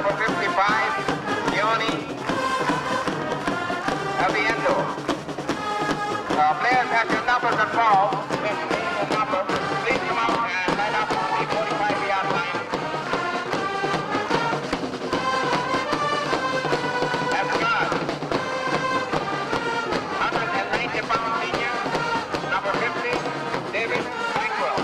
number 55, Keone Aviento. Players have your numbers involved. Please come out and line up on the 45-yard line. That's God. 190-pound senior, number 50, David Bankwell.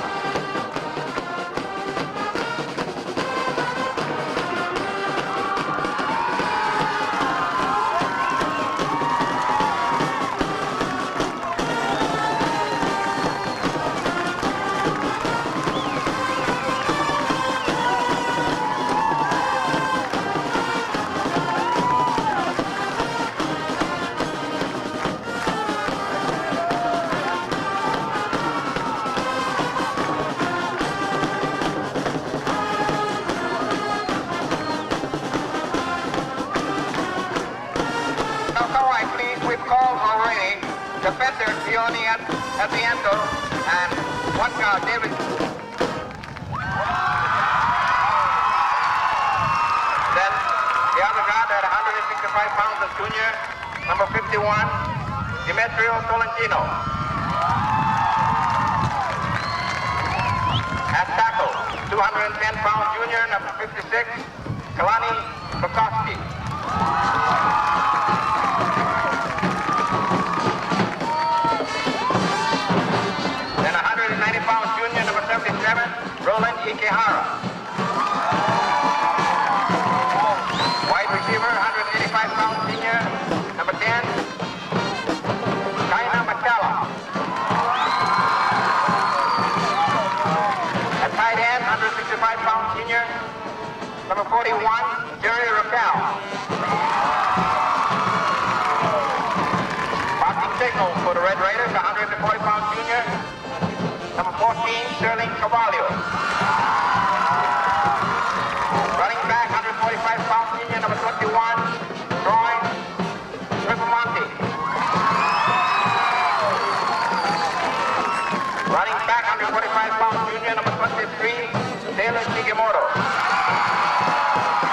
Defender Keone Aviento and one guard David. Then the other guard at 165 pounds of junior, number 51, Demetrio Tolentino. At tackle, 210-pound junior, number 56, Kalani Bukowski. Roland Ikehara. Wide receiver, 185-pound senior, number 10, Kaina Matala. At tight end, 165-pound senior, number 41, Jerry Raquel. Boxing signal for the Red Raiders, 140-pound junior, number 14, Sterling Cavallo. Running back, 145-pound senior, number 21, Troy Ripamonte. Running back, 145-pound junior, number 23, Taylor Shigemoto.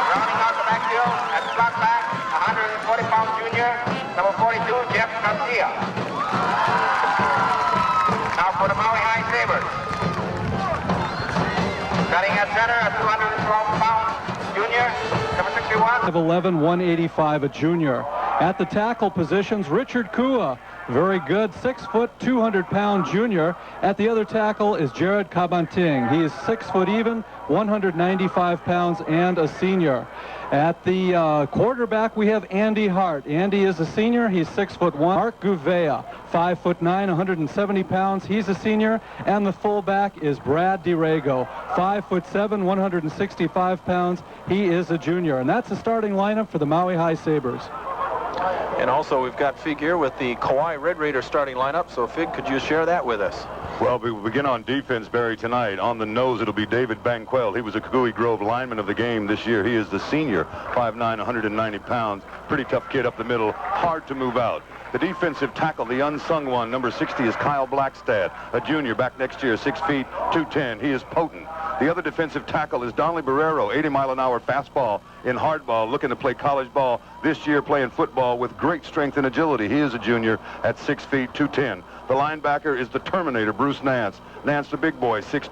Rounding out the backfield at slot back, 140-pound junior, number 42, Jeff Garcia. Now for the Maui High Sabres. Starting at center, a 212-pound junior, number 61. 5'11", 185, a junior. At the tackle positions, Richard Kua, very good, 6 foot, 200-pound junior. At the other tackle is Jared Kabanting. He is 6 foot even, 195 pounds, and a senior. At the quarterback, we have Andy Hart. Andy is a senior. He's 6'1". Mark Gouveia, 5'9", 170 pounds. He's a senior. And the fullback is Brad DiRego, 5'7", 165 pounds. He is a junior. And that's the starting lineup for the Maui High Sabres. And also, we've got Fig here with the Kauai Red Raiders starting lineup. So, Fig, could you share that with us? Well, we begin on defense, Barry, tonight. On the nose, it'll be David Banquel. He was a Kukui Grove lineman of the game this year. He is the senior, 5'9", 190 pounds. Pretty tough kid up the middle, hard to move out. The defensive tackle, the unsung one, number 60, is Kyle Blackstad, a junior, back next year, 6 feet, 210. He is potent. The other defensive tackle is Donley Barrero, 80-mile-an-hour fastball in hardball, looking to play college ball this year, playing football with great strength and agility. He is a junior at 6 feet, 210. The linebacker is the Terminator, Bruce Nance. Nance, the big boy, 6'2",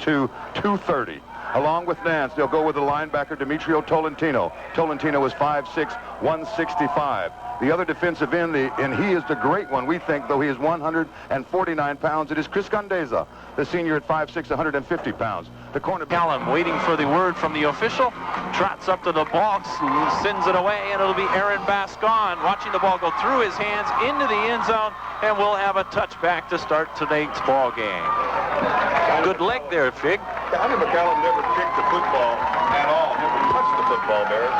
230. Along with Nance, they'll go with the linebacker, Demetrio Tolentino. Tolentino is 5'6", 165. The other defensive end, and he is the great one, we think, though he is 149 pounds. It is Chris Gondeza, the senior at 5'6", 150 pounds. The corner... Callum waiting for the word from the official. Trots up to the ball, sends it away, and it'll be Aaron Bascon watching the ball go through his hands into the end zone, and we'll have a touchback to start tonight's ball game. Good leg there, Fig. Donnie McCallum never kicked the football at all, never touched the football, Barry.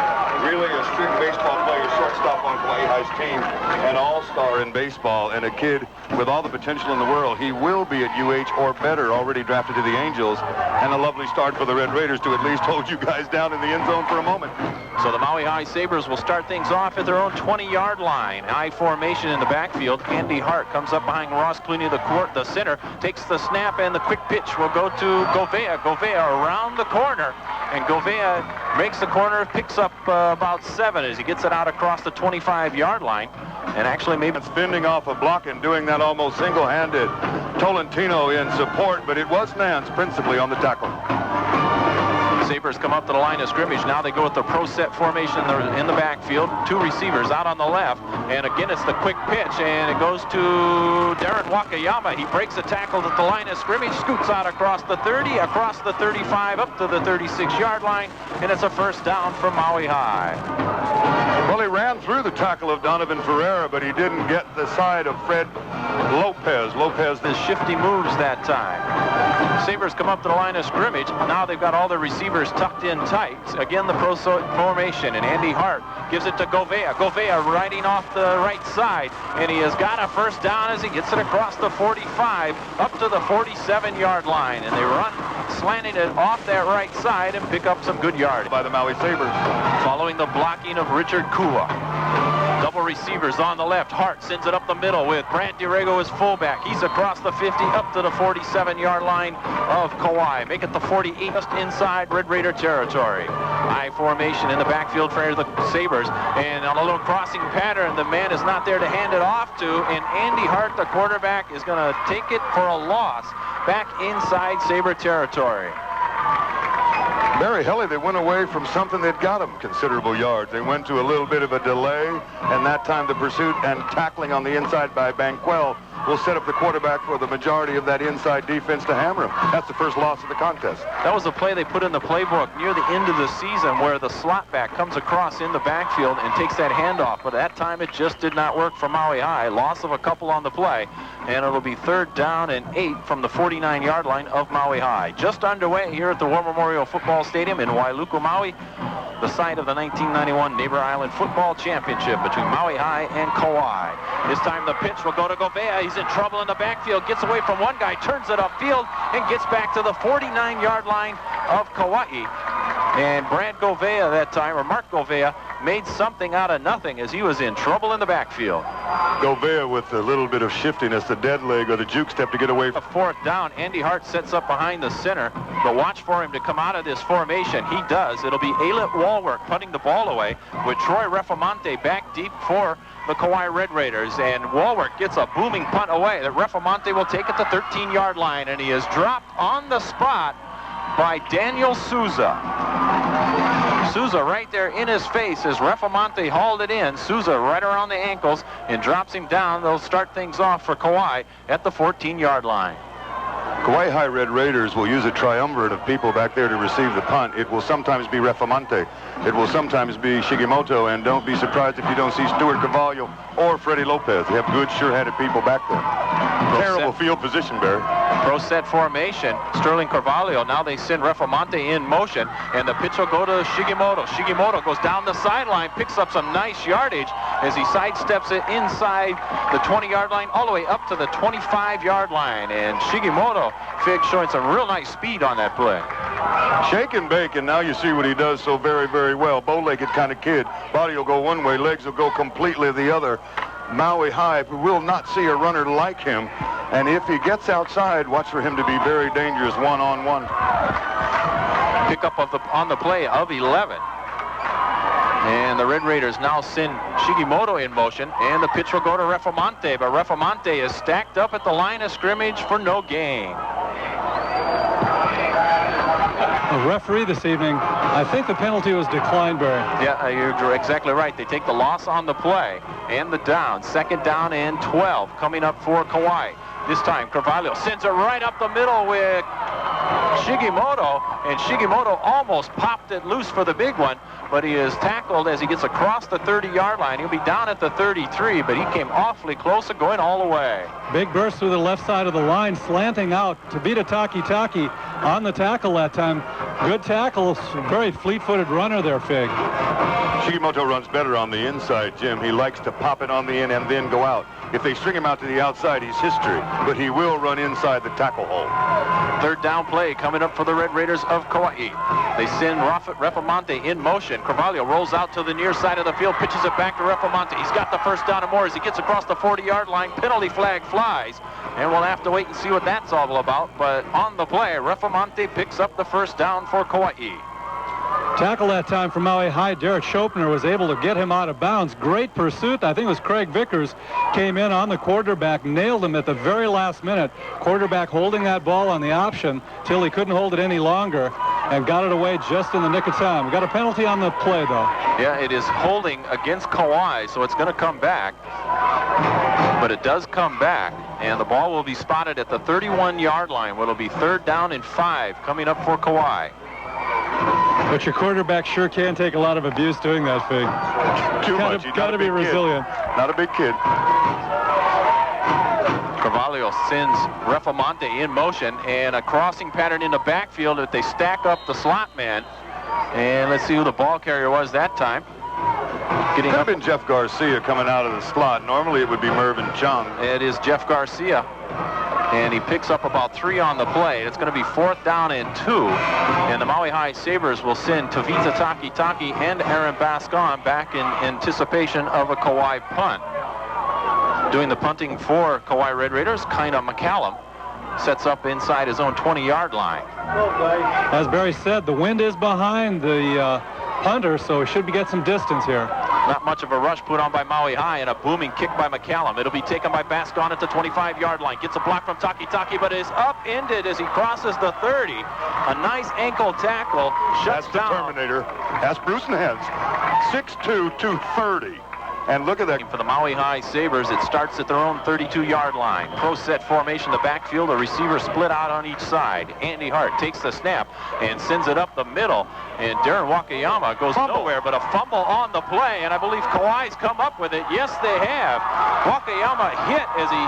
Really a string baseball player, shortstop on Kauai High's team, an all-star in baseball, and a kid with all the potential in the world. He will be at UH or better, already drafted to the Angels, and a lovely start for the Red Raiders to at least hold you guys down in the end zone for a moment. So the Maui High Sabres will start things off at their own 20-yard line. High formation in the backfield. Andy Hart comes up behind Ross Clooney, the center, takes the snap, and the quick pitch will go to Gouveia. Gouveia around the corner, and Gouveia makes the corner, picks up about 7 as he gets it out across the 25-yard line. And actually maybe fending off a block and doing that almost single-handed. Tolentino in support, but it was Nance principally on the tackle. Sabres come up to the line of scrimmage. Now they go with the pro set formation in the backfield. 2 receivers out on the left. And again, it's the quick pitch, and it goes to Darren Wakayama. He breaks a tackle at the line of scrimmage, scoots out across the 30, across the 35, up to the 36-yard line, and it's a first down for Maui High. Well, he ran through the tackle of Donovan Ferreira, but he didn't get the side of Fred Lopez. Lopez, the shifty moves that time. Sabres come up to the line of scrimmage. Now they've got all the receivers tucked in tight. Again, the pro formation, and Andy Hart gives it to Govea. Govea riding off the right side, and he has got a first down as he gets it across the 45 up to the 47-yard line, and they run slanting it off that right side and pick up some good yards by the Maui Sabres. Following the blocking of Richard Kua. Double receivers on the left. Hart sends it up the middle with Brant Dirego as fullback. He's across the 50 up to the 47-yard line of Kauai. Make it the 48 just inside Red Raider territory. High formation in the backfield for the Sabres. And on a little crossing pattern, the man is not there to hand it off to. And Andy Hart, the quarterback, is going to take it for a loss back inside Sabre territory. Barry Helly, they went away from something that got them considerable yards. They went to a little bit of a delay, and that time the pursuit and tackling on the inside by Banquel will set up the quarterback for the majority of that inside defense to hammer him. That's the first loss of the contest. That was a play they put in the playbook near the end of the season where the slot back comes across in the backfield and takes that handoff. But that time it just did not work for Maui High. Loss of a couple on the play, and it'll be 3rd down and 8 from the 49-yard line of Maui High. Just underway here at the War Memorial Football Stadium in Wailuku, Maui, the site of the 1991 Neighbor Island Football Championship between Maui High and Kauai. This time the pitch will go to Govea. He's in trouble in the backfield, gets away from one guy, turns it upfield, and gets back to the 49-yard line of Kauai. And Brant Govea that time, or Mark Govea, made something out of nothing as he was in trouble in the backfield. Govea with a little bit of shiftiness, the dead leg or the juke step to get away. A 4th down. Andy Hart sets up behind the center, but watch for him to come out of this formation. He does. It'll be Alet Walwork putting the ball away with Troy Refamonte back deep for the Kauai Red Raiders, and Walwork gets a booming punt away that Refamonte will take at the 13-yard line, and he is dropped on the spot by Daniel Souza. Souza right there in his face as Refamonte hauled it in. Souza right around the ankles and drops him down. They'll start things off for Kauai at the 14-yard line. Kauai High Red Raiders will use a triumvirate of people back there to receive the punt. It will sometimes be Refamonte. It will sometimes be Shigimoto, and don't be surprised if you don't see Stuart Carvalho or Freddie Lopez. They have good, sure-handed people back there. Terrible field position, Barry. Pro set formation. Sterling Carvalho. Now they send Refamonte in motion, and the pitch will go to Shigimoto. Shigimoto goes down the sideline, picks up some nice yardage as he sidesteps it inside the 20-yard line, all the way up to the 25-yard line. And Shigimoto, Fig, showing some real nice speed on that play. Shake and bake, and now you see what he does so very, very well. Bow-legged kind of kid. Body will go one way, legs will go completely the other. Maui High will not see a runner like him, and if he gets outside, watch for him to be very dangerous one-on-one. Pickup on the play of 11. And the Red Raiders now send Shigimoto in motion, and the pitch will go to Refamonte, but Refamonte is stacked up at the line of scrimmage for no gain. The referee this evening, I think the penalty was declined, Barry. Yeah, you're exactly right. They take the loss on the play and the down. 2nd down and 12 coming up for Kauai. This time, Carvalho sends it right up the middle with Shigimoto, and Shigimoto almost popped it loose for the big one, but he is tackled as he gets across the 30-yard line. He'll be down at the 33, but he came awfully close to going all the way. Big burst through the left side of the line, slanting out. Tabita Taki on the tackle that time. Good tackle, very fleet-footed runner there, Fig. Shigimoto runs better on the inside, Jim. He likes to pop it on the in and then go out. If they string him out to the outside, he's history, but he will run inside the tackle hole. 3rd down play coming up for the Red Raiders of Kauai. They send Refamonte in motion. Carvalho rolls out to the near side of the field, pitches it back to Refamonte. He's got the 1st down and more as he gets across the 40-yard line. Penalty flag flies, and we'll have to wait and see what that's all about. But on the play, Refamonte picks up the 1st down for Kauai. Tackle that time from Maui High. Derek Schopner was able to get him out of bounds. Great pursuit. I think it was Craig Vickers came in on the quarterback, nailed him at the very last minute. Quarterback holding that ball on the option till he couldn't hold it any longer and got it away just in the nick of time. We got a penalty on the play, though. Yeah, it is holding against Kauai, so it's going to come back. But it does come back, and the ball will be spotted at the 31-yard line. It'll be 3rd down and 5 coming up for Kauai. But your quarterback sure can take a lot of abuse doing that, Fig. Too much. Got to be resilient. Not a big kid. Carvalho sends Refamonte in motion, and a crossing pattern in the backfield that they stack up the slot man. And let's see who the ball carrier was that time. Could have been Jeff Garcia coming out of the slot. Normally it would be Mervyn Chung. It is Jeff Garcia. And he picks up about 3 on the play. It's going to be 4th down and 2. And the Maui High Sabres will send Tavita Taki and Aaron Bascon back in anticipation of a Kauai punt. Doing the punting for Kauai Red Raiders, Kaina McCallum sets up inside his own 20-yard line. As Barry said, the wind is behind the punter, so he should get some distance here. Not much of a rush put on by Maui High, and a booming kick by McCallum. It'll be taken by Bascon at the 25-yard line. Gets a block from Taki, but is upended as he crosses the 30. A nice ankle tackle. Shuts That's down. the Terminator. That's Bruce Nance. 6'2", 230. And look at that. For the Maui High Sabres, it starts at their own 32-yard line. Pro set formation, the backfield, a receiver split out on each side. Andy Hart takes the snap and sends it up the middle. And Darren Wakayama goes nowhere, but a fumble on the play. And I believe Kauai's come up with it. Yes, they have. Wakayama hit as he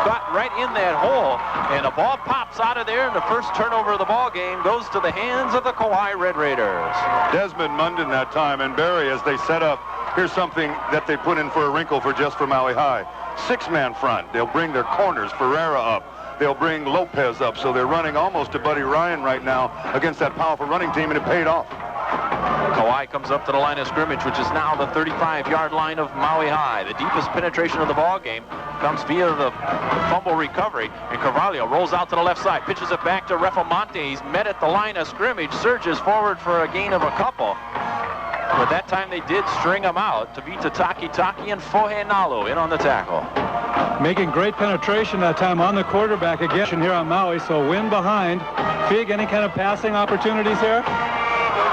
got right in that hole. And the ball pops out of there, and the first turnover of the ball game goes to the hands of the Kauai Red Raiders. Desmond Munden that time, and Barry as they set up. Here's something that they put in for a wrinkle for Maui High. 6-man front. They'll bring their corners, Ferreira up. They'll bring Lopez up. So they're running almost to Buddy Ryan right now against that powerful running team, and it paid off. Kauai comes up to the line of scrimmage, which is now the 35-yard line of Maui High. The deepest penetration of the ball game comes via the fumble recovery, and Carvalho rolls out to the left side, pitches it back to Refamonte. He's met at the line of scrimmage, surges forward for a gain of a couple. But that time they did string him out. Tavita Taki and Fohenalu in on the tackle. Making great penetration that time on the quarterback again here on Maui, so wind behind. Fig, any kind of passing opportunities here?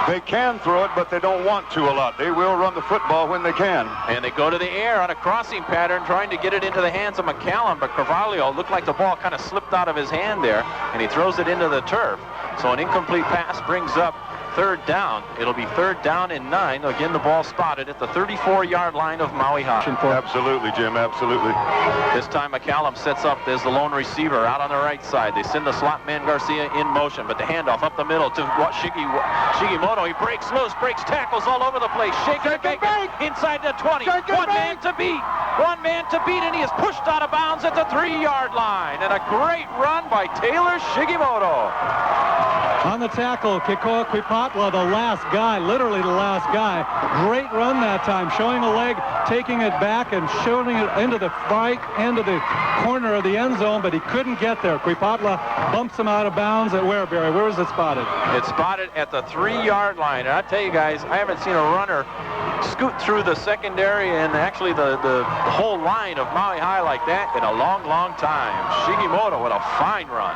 They can throw it, but they don't want to a lot. They will run the football when they can. And they go to the air on a crossing pattern, trying to get it into the hands of McCallum, but Carvalho looked like the ball kind of slipped out of his hand there, and he throws it into the turf. So an incomplete pass brings up 3rd down. It'll be 3rd down and 9. Again, the ball spotted at the 34-yard line of Maui High. Absolutely, Jim, absolutely. This time McCallum sets up as the lone receiver out on the right side. They send the slot man Garcia in motion, but the handoff up the middle to Shigimoto. He breaks loose, breaks tackles all over the place. Shake and bake inside the 20. One man to beat, and he is pushed out of bounds at the 3-yard line. And a great run by Taylor Shigimoto. On the tackle, Kikoa Kuipatwa, the last guy, literally the last guy. Great run that time, showing a leg, taking it back and shooting it into the right end of the corner of the end zone, but he couldn't get there. Kuipatwa bumps him out of bounds at where, Barry? Where was it spotted? It's spotted at the 3-yard line. And I tell you guys, I haven't seen a runner scoot through the secondary and actually the whole line of Maui High like that in a long, long time. Shigimoto with a fine run.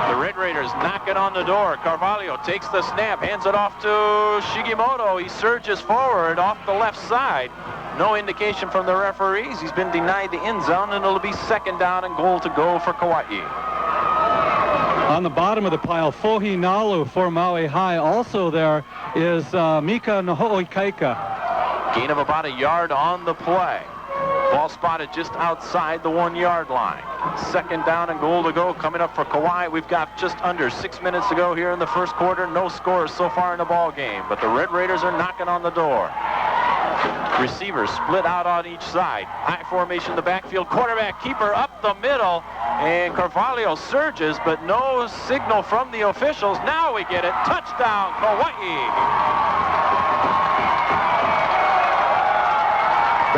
The Red Raiders knocking on the door. Carvalho takes the snap, hands it off to Shigimoto. He surges forward off the left side. No indication from the referees. He's been denied the end zone, and it'll be 2nd down and goal to go for Kauai. On the bottom of the pile, Fohenalu for Maui High. Also there is Mika Nohoikaika. Gain of about a yard on the play. Ball spotted just outside the 1-yard line. 2nd down and goal to go coming up for Kauai. We've got just under 6 minutes to go here in the first quarter. No scores so far in the ball game, but the Red Raiders are knocking on the door. Receivers split out on each side. High formation in the backfield. Quarterback keeper up the middle, and Carvalho surges, but no signal from the officials. Now we get it. Touchdown, Kauai.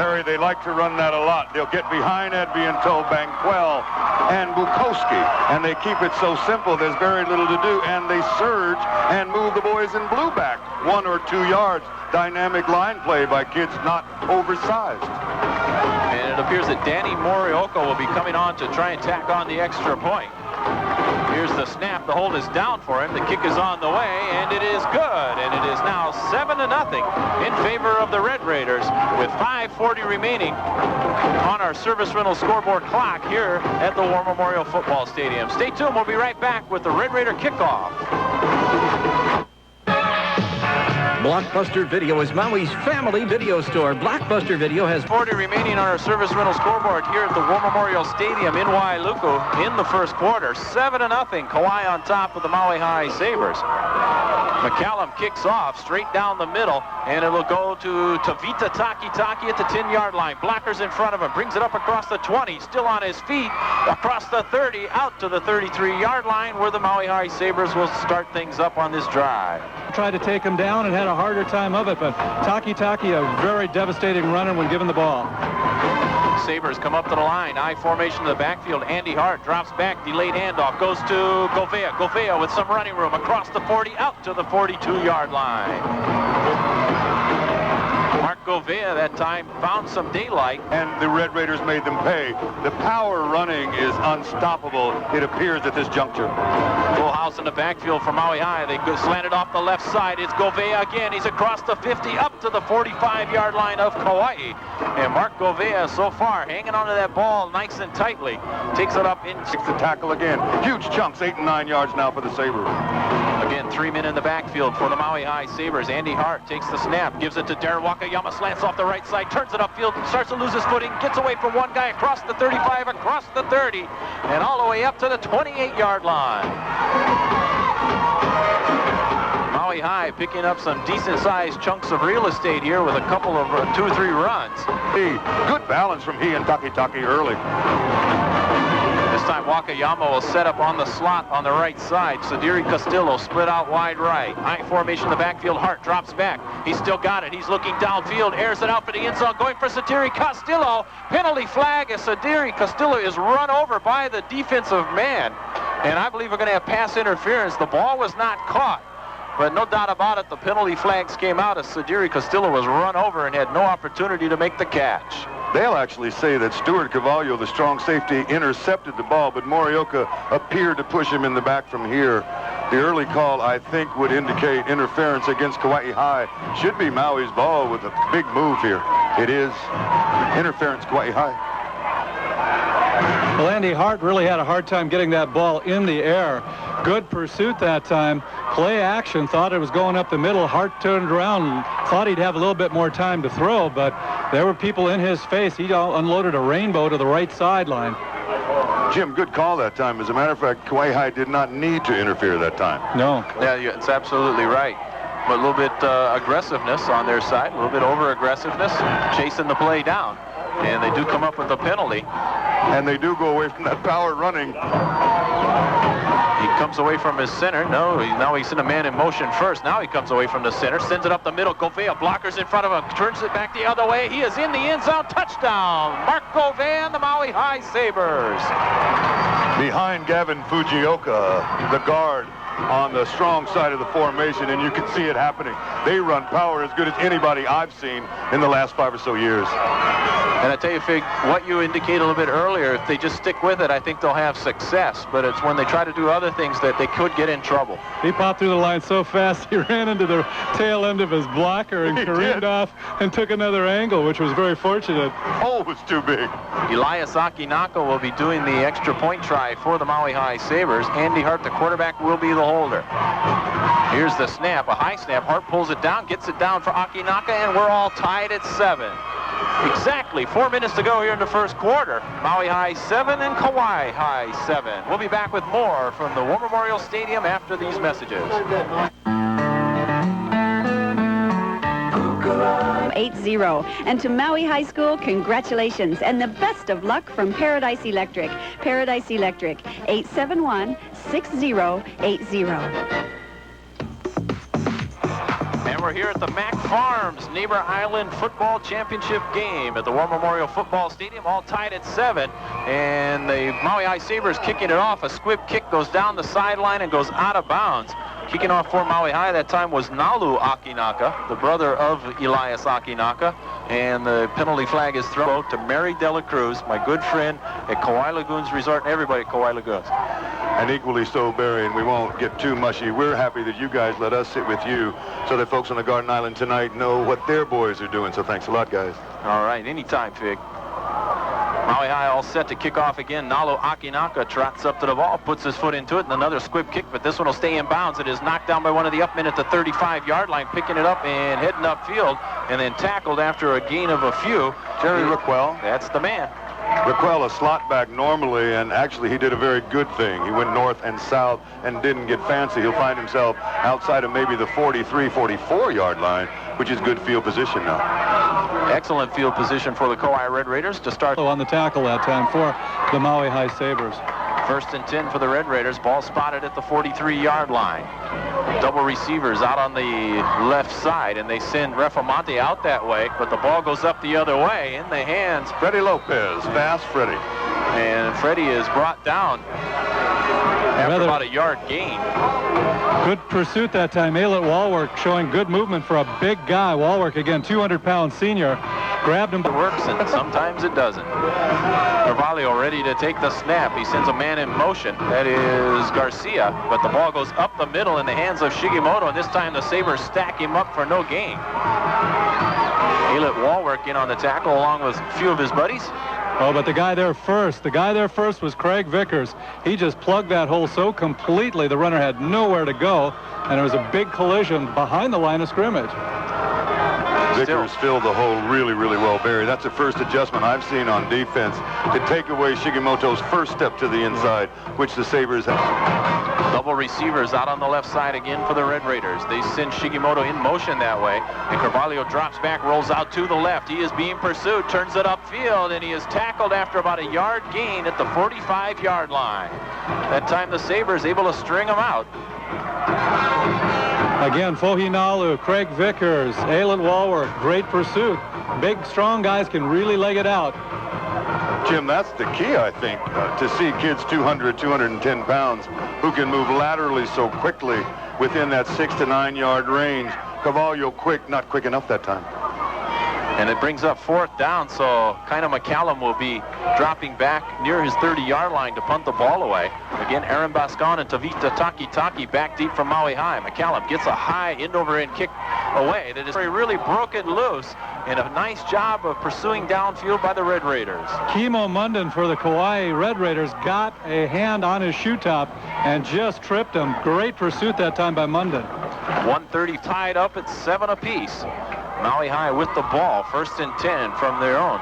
Barry, they like to run that a lot. They'll get behind Edviento, Banquel, and Bukowski, and they keep it so simple. There's very little to do, and they surge and move the boys in blue back 1 or 2 yards. Dynamic line play by kids not oversized. And it appears that Danny Morioka will be coming on to try and tack on the extra point. Here's the snap. The hold is down for him. The kick is on the way, and it is good. And it is now 7-0 in favor of the Red Raiders with 5:40 remaining on our service rental scoreboard clock here at the War Memorial Football Stadium. Stay tuned. We'll be right back with the Red Raider kickoff. Blockbuster Video is Maui's family video store. Blockbuster Video has 40 remaining on our service rental scoreboard here at the War Memorial Stadium in Wailuku in the first quarter. 7-0. Kauai on top of the Maui High Sabres. McCallum kicks off straight down the middle, and it'll go to Tavita Taki at the 10-yard line. Blockers in front of him, brings it up across the 20, still on his feet, across the 30, out to the 33-yard line, where the Maui High Sabres will start things up on this drive. Tried to take him down and had a harder time of it, but Taki, a very devastating runner when given the ball. Sabres come up to the line. I formation to the backfield. Andy Hart drops back. Delayed handoff. Goes to Govea. Govea with some running room across the 40 out to the 42-yard line. Mark Govea that time found some daylight. And the Red Raiders made them pay. The power running is unstoppable, it appears, at this juncture. Full house in the backfield for Maui High. They go slanted off the left side. It's Govea again. He's across the 50 up to the 45-yard line of Kauai. And Mark Govea so far hanging onto that ball nice and tightly. Takes it up in. Takes the tackle again. Huge chunks, 8 and 9 yards now for the Sabres. Again, 3 men in the backfield for the Maui High Sabres. Andy Hart takes the snap, gives it to Darren Wakayama, slants off the right side, turns it upfield, starts to lose his footing, gets away from one guy across the 35, across the 30, and all the way up to the 28-yard line. Maui High picking up some decent-sized chunks of real estate here with a couple of 2 or 3 runs. Good balance from he and Taki early. This time Wakayama will set up on the slot on the right side. Sadiri Castillo split out wide right. I formation in the backfield. Hart drops back. He's still got it. He's looking downfield. Airs it out for the end zone. Going for Sadiri Castillo. Penalty flag as Sadiri Castillo is run over by the defensive man. And I believe we're going to have pass interference. The ball was not caught. But no doubt about it, the penalty flags came out as Sadiri Castillo was run over and had no opportunity to make the catch. They'll actually say that Stuart Cavallo, the strong safety, intercepted the ball, but Morioka appeared to push him in the back from here. The early call, I think, would indicate interference against Kauai High. Should be Maui's ball with a big move here. It is interference, Kauai High. Well, Andy Hart really had a hard time getting that ball in the air. Good pursuit that time. Play action, thought it was going up the middle. Hart turned around and thought he'd have a little bit more time to throw, but there were people in his face. He unloaded a rainbow to the right sideline. Jim, good call that time. As a matter of fact, Kauai High did not need to interfere that time. No. Yeah, it's absolutely right. But a little bit aggressiveness on their side, a little bit over-aggressiveness, chasing the play down. And they do come up with a penalty. And they do go away from that power running. He comes away from his center. No, now he's in a man in motion first. Now he comes away from the center, sends it up the middle. Govea blockers in front of him, turns it back the other way. He is in the end zone. Touchdown! Mark Govea and the Maui High Sabres. Behind Gavin Fujioka, the guard on the strong side of the formation, and you can see it happening. They run power as good as anybody I've seen in the last 5 or so years. And I tell you, Fig, what you indicated a little bit earlier, if they just stick with it, I think they'll have success. But it's when they try to do other things that they could get in trouble. He popped through the line so fast, he ran into the tail end of his blocker and careened off and took another angle, which was very fortunate. Oh, it was too big. Elias Akinaka will be doing the extra point try for the Maui High Sabres. Andy Hart, the quarterback, will be the holder. Here's the snap, a high snap. Hart pulls it down, gets it down for Akinaka, and we're all tied at 7. Exactly 4 minutes to go here in the first quarter. Maui High 7 and Kauai High 7. We'll be back with more from the War Memorial Stadium after these messages. 8-0. And to Maui High School, congratulations and the best of luck from Paradise Electric. Paradise Electric, 871-6080. And we're here at the Mac Farms Neighbor Island Football Championship game at the War Memorial Football Stadium, all tied at 7. And the Maui High Sabres kicking it off. A squib kick goes down the sideline and goes out of bounds. Kicking off for Maui High that time was Nalu Akinaka, the brother of Elias Akinaka. And the penalty flag is thrown to Mary Dela Cruz, my good friend at Kauai Lagoons Resort, and everybody at Kauai Lagoons. And equally so, Barry, and we won't get too mushy. We're happy that you guys let us sit with you so that folks on the Garden Island tonight know what their boys are doing. So thanks a lot, guys. All right, anytime, Fig. Maui High all set to kick off again. Nalu Akinaka trots up to the ball, puts his foot into it, and another squib kick, but this one will stay in bounds. It is knocked down by one of the upmen at the 35-yard line, picking it up and heading upfield, and then tackled after a gain of a few. Jerry Raquel. That's the man. Raquel, a slot back normally, and actually he did a very good thing. He went north and south and didn't get fancy. He'll find himself outside of maybe the 43, 44-yard line, which is good field position now. Excellent field position for the Kauai Red Raiders to start. On the tackle that time for the Maui High Sabres. 1st and 10 for the Red Raiders. Ball spotted at the 43-yard line. Double receivers out on the left side, and they send Refamonte out that way, but the ball goes up the other way in the hands. Freddie Lopez, fast Freddie. And Freddie is brought down after about a yard gain. Good pursuit that time. Aylett Walwork showing good movement for a big guy. Walwork, again, 200-pound senior. Grabbed him. It works, and sometimes it doesn't. Carvalho ready to take the snap. He sends a man in motion. That is Garcia, but the ball goes up the middle in the hands of Shigimoto, and this time the Sabres stack him up for no gain. Aylett Walwork in on the tackle along with a few of his buddies. Oh, but the guy there first was Craig Vickers. He just plugged that hole so completely the runner had nowhere to go, and it was a big collision behind the line of scrimmage. Vickers filled the hole really, really well, Barry. That's the first adjustment I've seen on defense to take away Shigimoto's first step to the inside, which the Sabres have. Double receivers out on the left side again for the Red Raiders. They send Shigimoto in motion that way, and Carvalho drops back, rolls out to the left. He is being pursued, turns it upfield, and he is tackled after about a yard gain at the 45-yard line. That time the Sabres able to string him out. Again, Fohinalu, Craig Vickers, Aylett Walwork, great pursuit. Big, strong guys can really leg it out. Jim, that's the key, I think, to see kids 200, 210 pounds who can move laterally so quickly within that 6 to 9 yard range. Carvalho quick, not quick enough that time. And it brings up 4th down, so kind of McCallum will be dropping back near his 30-yard line to punt the ball away. Again, Aaron Bascon and Tavita Taki back deep from Maui High. McCallum gets a high end-over-end kick away that is really broken loose, and a nice job of pursuing downfield by the Red Raiders. Kimo Munden for the Kauai Red Raiders got a hand on his shoe top and just tripped him. Great pursuit that time by Munden. 1:30 tied up at 7 apiece. Maui High with the ball, 1st and 10 from their own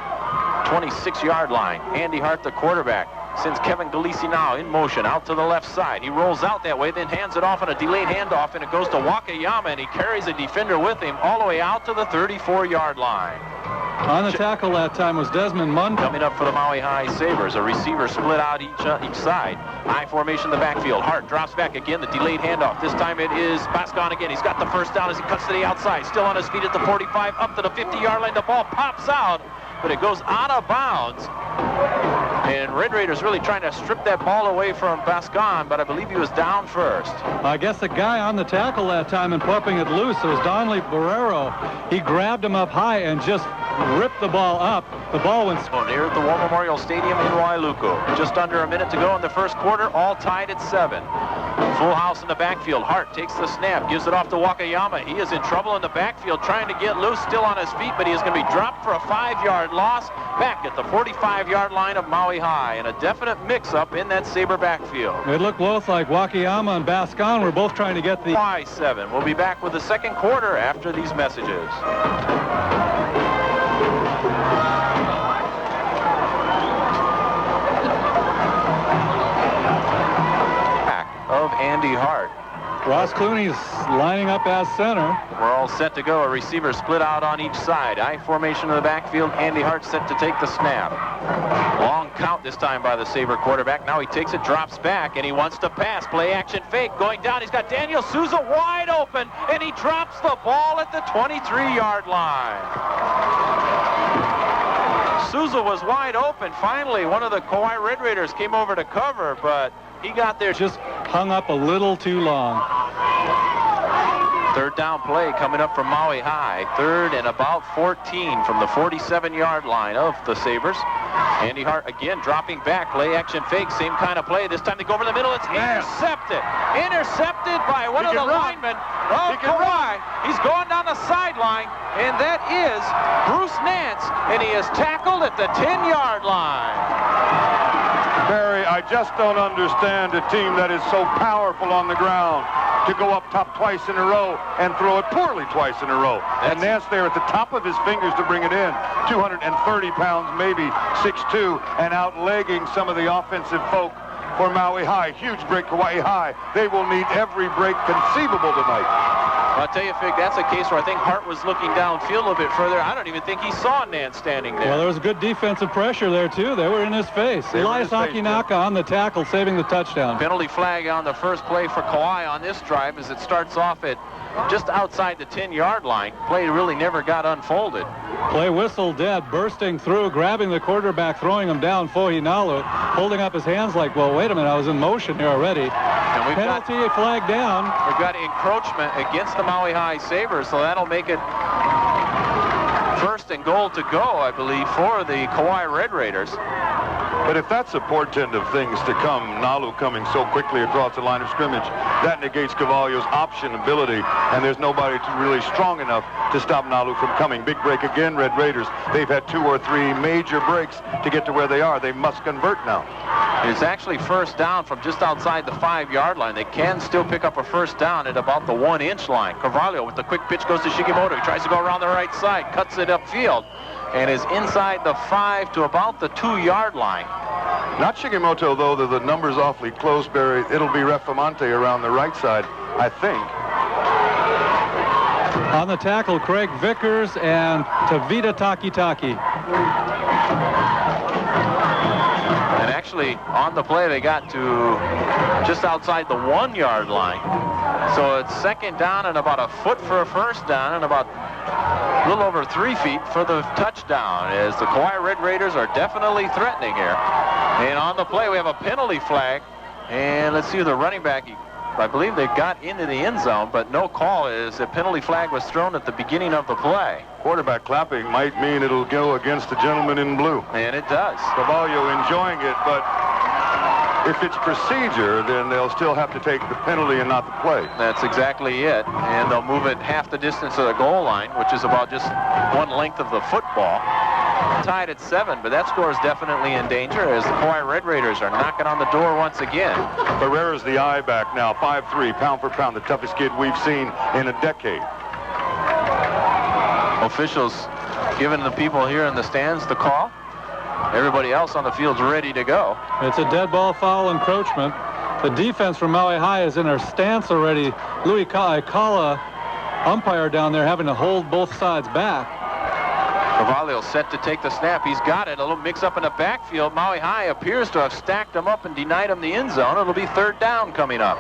26-yard line. Andy Hart, the quarterback, sends Kevin Galisi now in motion out to the left side. He rolls out that way, then hands it off on a delayed handoff, and it goes to Wakayama, and he carries a defender with him all the way out to the 34-yard line. On the tackle that time was Desmond Munden. Coming up for the Maui High Sabres, a receiver split out each side. I formation in the backfield. Hart drops back again, the delayed handoff. This time it is Bascon again. He's got the first down as he cuts to the outside. Still on his feet at the 45, up to the 50-yard line. The ball pops out, but it goes out of bounds. And Red Raiders really trying to strip that ball away from Bascon, but I believe he was down first. I guess the guy on the tackle that time and pumping it loose, it was Donley Barrero. He grabbed him up high and just ripped the ball up. The ball went near at the War Memorial Stadium in Wailuku. Just under a minute to go in the first quarter, all tied at 7. Full house in the backfield. Hart takes the snap, gives it off to Wakayama. He is in trouble in the backfield, trying to get loose, still on his feet, but he is going to be dropped for a 5-yard loss back at the 45-yard line of Maui High, and a definite mix-up in that Sabre backfield. It looked both like Wakayama and Bascon were both trying to get the... Y7. We'll be back with the second quarter after these messages. Of Andy Hart. Ross Clooney's lining up as center. We're all set to go. A receiver split out on each side. I formation in the backfield. Andy Hart set to take the snap. Long count this time by the Sabre quarterback. Now he takes it, drops back, and he wants to pass. Play action fake going down. He's got Daniel Souza wide open, and he drops the ball at the 23-yard line. Souza was wide open. Finally, one of the Kauai Red Raiders came over to cover, but he got there. Just hung up a little too long. Third down play coming up from Maui High. Third and about 14 from the 47-yard line of the Sabres. Andy Hart again dropping back. Play action fake. Same kind of play. This time they go over the middle. It's intercepted. Intercepted by one of the linemen of Kauai. He's going down the sideline, and that is Bruce Nance, and he is tackled at the 10-yard line. Barry, I just don't understand a team that is so powerful on the ground to go up top twice in a row and throw it poorly twice in a row. And Nance there at the top of his fingers to bring it in. 230 pounds, maybe 6'2", and outlegging some of the offensive folk for Maui High. Huge break, Kauai High. They will need every break conceivable tonight. I'll tell you, Fig, that's a case where I think Hart was looking downfield a little bit further. I don't even think he saw Nance standing there. Well, there was good defensive pressure there, too. They were in his face. Elias Akinaka on the tackle, saving the touchdown. Penalty flag on the first play for Kauai on this drive as it starts off at just outside the 10-yard line. Play really never got unfolded. Play whistle dead, bursting through, grabbing the quarterback, throwing him down, Fohinalu, holding up his hands like, well, wait a minute, I was in motion here already. And we've penalty flag down. We've got encroachment against the Maui High Sabres, so that'll make it first and goal to go, I believe, for the Kauai Red Raiders. But if that's a portent of things to come, Nalu coming so quickly across the line of scrimmage, that negates Cavallo's option ability, and there's nobody really strong enough to stop Nalu from coming. Big break again, Red Raiders. They've had 2 or 3 major breaks to get to where they are. They must convert now. It's actually first down from just outside the 5-yard line. They can still pick up a first down at about the 1-inch line. Carvalho with the quick pitch goes to Shigimoto. He tries to go around the right side, cuts it upfield, and is inside the 5 to about the 2-yard line. Not Shigimoto, though. The number's awfully close, Barry. It'll be Refamonte around the right side, I think. On the tackle, Craig Vickers and Tavita Takitaki. And actually, on the play, they got to just outside the 1-yard line. So it's second down and about a foot for a first down and about a little over 3 feet for the touchdown, as the Kauai Red Raiders are definitely threatening here. And on the play, we have a penalty flag. And let's see, the running back, I believe they got into the end zone, but no call, as a penalty flag was thrown at the beginning of the play. Quarterback clapping might mean it'll go against the gentleman in blue. And it does. Cavallo enjoying it, but if it's procedure, then they'll still have to take the penalty and not the play. That's exactly it. And they'll move it half the distance of the goal line, which is about just one length of the football. Tied at 7, but that score is definitely in danger as the Kauai Red Raiders are knocking on the door once again. Ferreira's the eye back now, 5'3", pound for pound, the toughest kid we've seen in a decade. Officials giving the people here in the stands the call. Everybody else on the field's ready to go. It's a dead ball foul encroachment. The defense from Maui High is in their stance already. Louis Kaikala, umpire down there, having to hold both sides back. Carvalho set to take the snap. He's got it. A little mix-up in the backfield. Maui High appears to have stacked him up and denied him the end zone. It'll be third down coming up.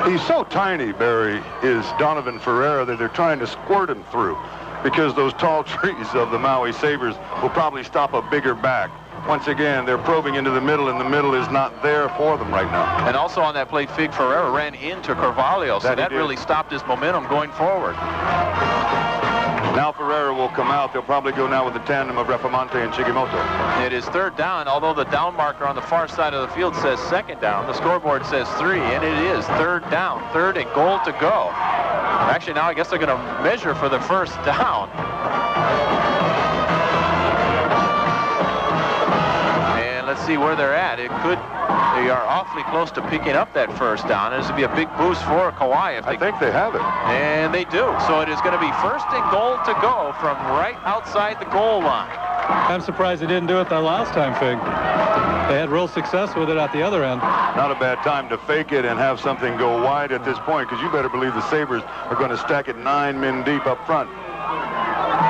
He's so tiny, Barry, is Donovan Ferreira, that they're trying to squirt him through, because those tall trees of the Maui Sabres will probably stop a bigger back. Once again, they're probing into the middle, and the middle is not there for them right now. And also on that play, Fig Ferreira ran into Carvalho, so that really stopped his momentum going forward. Now Ferreira will come out. They'll probably go now with the tandem of Refamonte and Shigimoto. It is third down, although the down marker on the far side of the field says second down. The scoreboard says 3, and it is third down. Third and goal to go. Actually, now I guess they're going to measure for the first down. And let's see where they're at. They are awfully close to picking up that first down. This would be a big boost for Kauai if they... I think they have it. And they do. So it is going to be first and goal to go from right outside the goal line. I'm surprised they didn't do it that last time, Fig. They had real success with it at the other end. Not a bad time to fake it and have something go wide at this point, because you better believe the Sabres are going to stack it 9 men deep up front.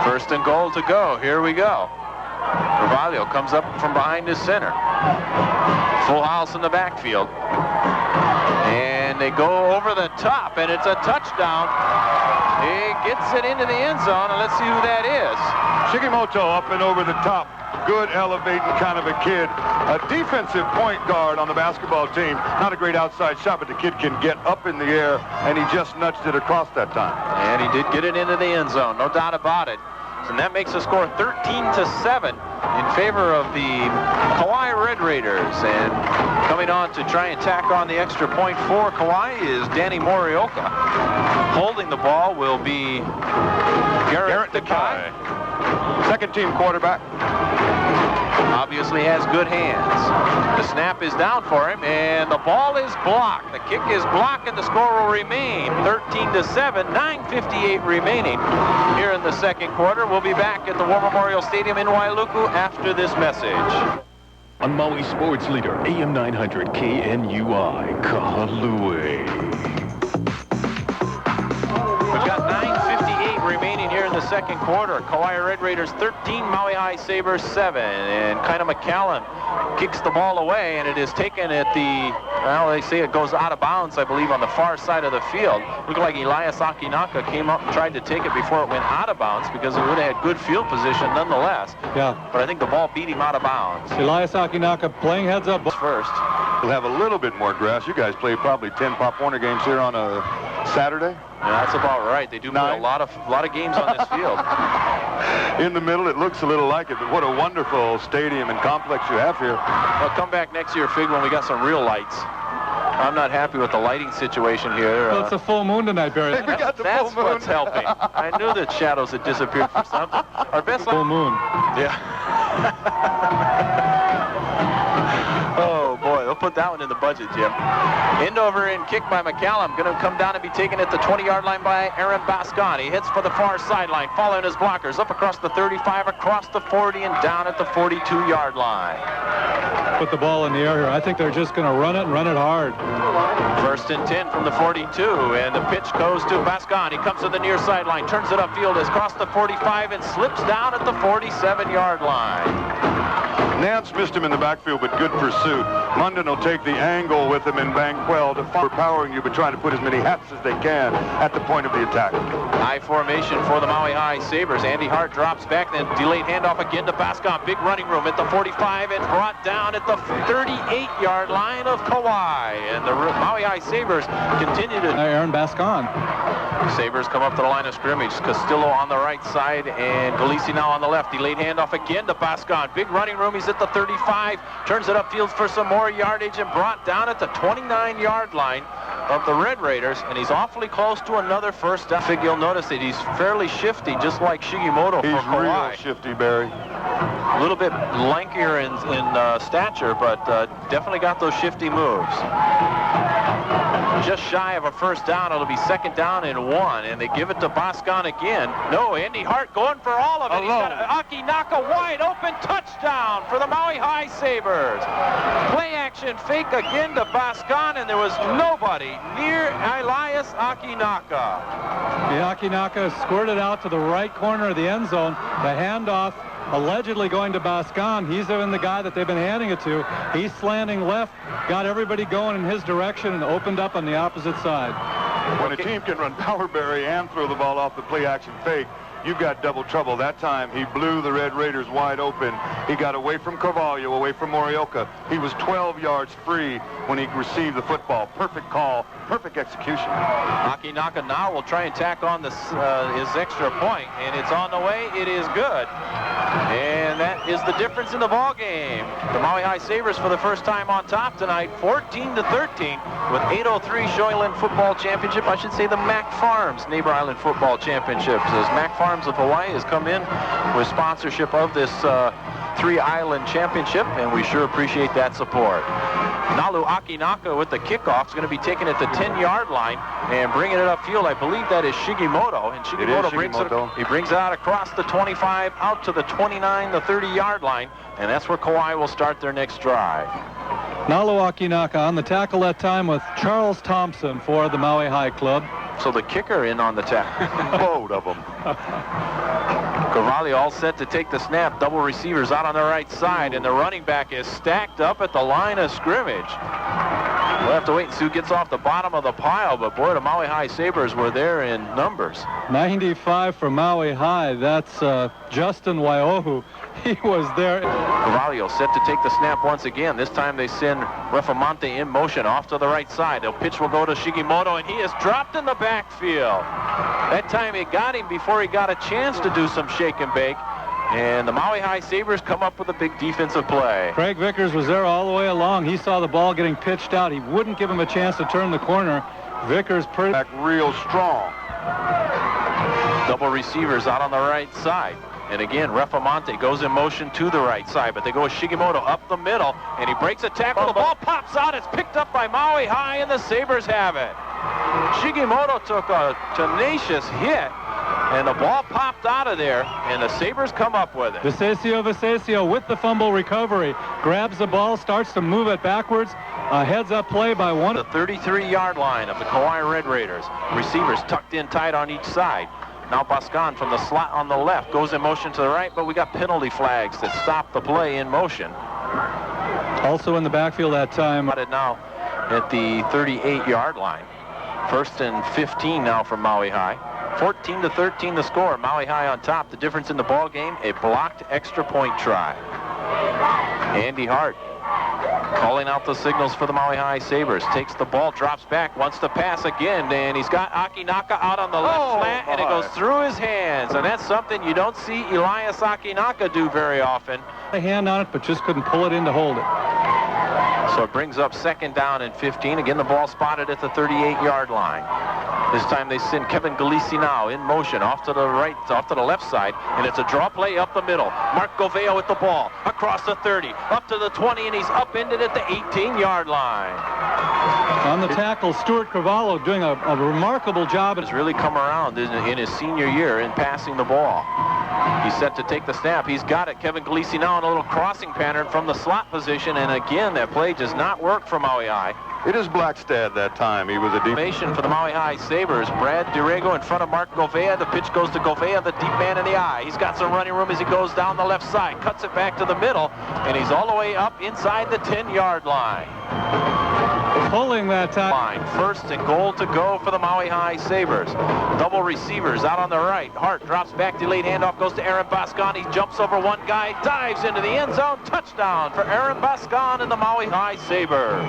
First and goal to go. Here we go. Carvalho comes up from behind his center. Full house in the backfield. And they go over the top, and it's a touchdown. He gets it into the end zone, and let's see who that is. Shigimoto up and over the top. Good elevating kind of a kid. A defensive point guard on the basketball team. Not a great outside shot, but the kid can get up in the air, and he just nudged it across that time. And he did get it into the end zone, no doubt about it. And that makes the score 13-7 in favor of the Kauai Red Raiders. And coming on to try and tack on the extra point for Kauai is Danny Morioka. Holding the ball will be Garrett Nakai. Second team quarterback. Obviously has good hands. The snap is down for him, and the ball is blocked. The kick is blocked, and the score will remain 13-7, 9:58 remaining here in the second quarter. We'll be back at the War Memorial Stadium in Wailuku after this message. On Maui Sports Leader, AM 900 KNUI, Kahului. We've got 9:58 remaining here in the second quarter. Kauai Red Raiders 13, Maui High Sabres 7. And kind of McCallum kicks the ball away, and it is taken at the, well, they say it goes out of bounds, I believe, on the far side of the field. Looked like Elias Akinaka came up and tried to take it before it went out of bounds, because it would have had good field position nonetheless. Yeah. But I think the ball beat him out of bounds. Elias Akinaka playing heads up First. We'll have a little bit more grass. You guys play probably 10 Pop Warner games here on a Saturday. Yeah, that's about right. They do play a lot of games on this field. In the middle, it looks a little like it, but what a wonderful stadium and complex you have here. Well, come back next year, Fig, when we got some real lights. I'm not happy with the lighting situation here. Well, it's a full moon tonight, Barry. We got the That's full moon. what's helping. I knew that shadows had disappeared from something. Our best Full moon. Yeah. Oh, boy, they'll put that one in the budget, Jim. End over and kick by McCallum. Going to come down and be taken at the 20-yard line by Aaron Bascon. He hits for the far sideline, following his blockers. Up across the 35, across the 40, and down at the 42-yard line. Put the ball in the air here. I think they're just going to run it and run it hard. First and 10 from the 42, and the pitch goes to Bascon. He comes to the near sideline, turns it upfield, has crossed the 45, and slips down at the 47-yard line. Nance missed him in the backfield, but good pursuit. Munden will take the angle with him in Banquel to overpowering you, but trying to put as many hats as they can at the point of the attack. High formation for the Maui High Sabres. Andy Hart drops back, then delayed handoff again to Bascon. Big running room at the 45 and brought down at the 38-yard line of Kauai. And the Maui High Sabres continue to... Aaron Bascon. Sabres come up to the line of scrimmage. Castillo on the right side and Galisi now on the left. Delayed handoff again to Bascon. Big running room. He's at the 35. Turns it upfield for some more yardage and brought down at the 29-yard line of the Red Raiders. And he's awfully close to another first down. I think you'll notice that he's fairly shifty, just like Shigimoto for Kauai. He's real shifty, Barry. A little bit lankier in stature, but definitely got those shifty moves. Just shy of a first down. It'll be second down and 1, and they give it to Bascon again. No, Andy Hart going for all of it. He's got Akinaka wide open, touchdown for the Maui High Sabres. Play action fake again to Bascon, and there was nobody near Elias Akinaka. The Akinaka squirted out to the right corner of the end zone. The handoff allegedly going to Bascon. He's been the guy that they've been handing it to. He's slanting left, got everybody going in his direction, and opened up on the opposite side. When a team can run power, Barry, and throw the ball off the play-action fake, you've got double trouble. That time, he blew the Red Raiders wide open. He got away from Carvalho, away from Morioka. He was 12 yards free when he received the football. Perfect call, perfect execution. Akinaka now will try and tack on this, his extra point, and it's on the way. It is good. And that is the difference in the ball game. The Maui High Sabres for the first time on top tonight, 14-13, with 8:03 Shoreland Football Championship. I should say the Mac Farms Neighbor Island Football Championships, as Mac Farms of Hawaii has come in with sponsorship of this three-island championship, and we sure appreciate that support. Nalu Akinaka with the kickoff is going to be taken at the 10-yard line and bringing it upfield. I believe that is Shigimoto, and Shigimoto brings it out across the 25 out to the 29, the 30-yard line, and that's where Kauai will start their next drive. Nalu Akinaka on the tackle that time with Charles Thompson for the Maui High Club. So the kicker in on the tackle. Both of them. Carvalho all set to take the snap. Double receivers out on the right side, and the running back is stacked up at the line of scrimmage. We'll have to wait and see who gets off the bottom of the pile, but boy, the Maui High Sabres were there in numbers. 95 for Maui High. That's Justin Waiohu. He was there. Carvalho set to take the snap once again. This time they send Refamonte in motion off to the right side. The pitch will go to Shigimoto, and he is dropped in the backfield. That time it got him before he got a chance to do some shake and bake. And the Maui High Sabres come up with a big defensive play. Craig Vickers was there all the way along. He saw the ball getting pitched out. He wouldn't give him a chance to turn the corner. Vickers back real strong. Double receivers out on the right side. And again, Refamonte goes in motion to the right side, but they go with Shigimoto up the middle, and he breaks a tackle. The ball pops out. It's picked up by Maui High, and the Sabres have it. Shigimoto took a tenacious hit, and the ball popped out of there, and the Sabres come up with it. Visesio with the fumble recovery. Grabs the ball, starts to move it backwards. A heads-up play by one. The 33-yard line of the Kauai Red Raiders. Receivers tucked in tight on each side. Now Bascan from the slot on the left goes in motion to the right, but we got penalty flags that stop the play in motion. Also in the backfield that time. Now at the 38-yard line. 1st and 15 now from Maui High. 14-13 the score. Maui High on top. The difference in the ball game, a blocked extra point try. Andy Hart calling out the signals for the Maui High Sabres. Takes the ball, drops back, wants to pass again, and he's got Akinaka out on the left flat, and it goes through his hands. And that's something you don't see Elias Akinaka do very often. A hand on it, but just couldn't pull it in to hold it. So it brings up 2nd down and 15. Again, the ball spotted at the 38-yard line. This time they send Kevin Galisi now in motion off to the right, off to the left side, and it's a draw play up the middle. Mark Govea with the ball across the 30, up to the 20, and he's upended at the 18-yard line. On the tackle, Stuart Carvalho doing a remarkable job. Has really come around in his senior year in passing the ball. He's set to take the snap. He's got it. Kevin Galisi now in a little crossing pattern from the slot position, and again, that play does not work for Maui High. It is Blackstad that time. He was a deep formation for the Maui High Sabres. Brad Durego in front of Mark Govea. The pitch goes to Govea, the deep man in the eye. He's got some running room as he goes down the left side, cuts it back to the middle, and he's all the way up inside the 10-yard line. Pulling that time. 1st and goal to go for the Maui High Sabres. Double receivers out on the right. Hart drops back, delayed handoff, goes to Aaron Bascan. He jumps over one guy, dives into the end zone. Touchdown for Aaron Bascan and the Maui High Sabres.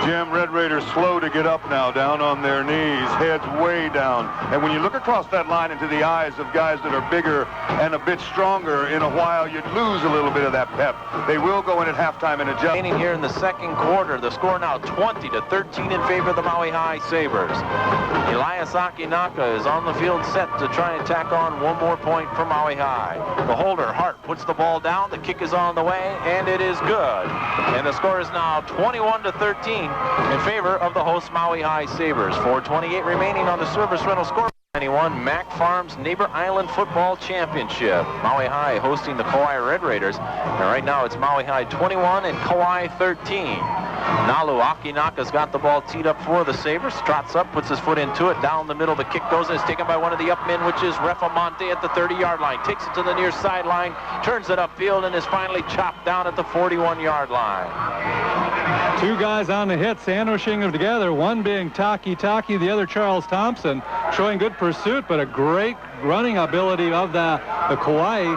Jim, Red Raiders slow to get up now, down on their knees, heads way down. And when you look across that line into the eyes of guys that are bigger and a bit stronger, in a while you'd lose a little bit of that pep. They will go in at halftime and adjust. Remaining here in the 2nd quarter, the score now 20-13 in favor of the Maui High Sabres. Elias Akinaka is on the field set to try and tack on one more point for Maui High. The holder, Hart, puts the ball down. The kick is on the way, and it is good. And the score is now 21-13 in favor of the host Maui High Sabres. 4:28 remaining on the service rental score. 91 Mac Farms Neighbor Island Football Championship. Maui High hosting the Kauai Red Raiders. And right now it's Maui High 21 and Kauai 13. Nalu Akinaka's got the ball teed up for the Sabres. Trots up, puts his foot into it. Down the middle, the kick goes and is taken by one of the up men, which is Refamonte at the 30-yard line. Takes it to the near sideline, turns it upfield, and is finally chopped down at the 41-yard line. Two guys on the hit, sandwiching them together, one being Taki, the other Charles Thompson, showing good pursuit, but a great running ability of the Kauai.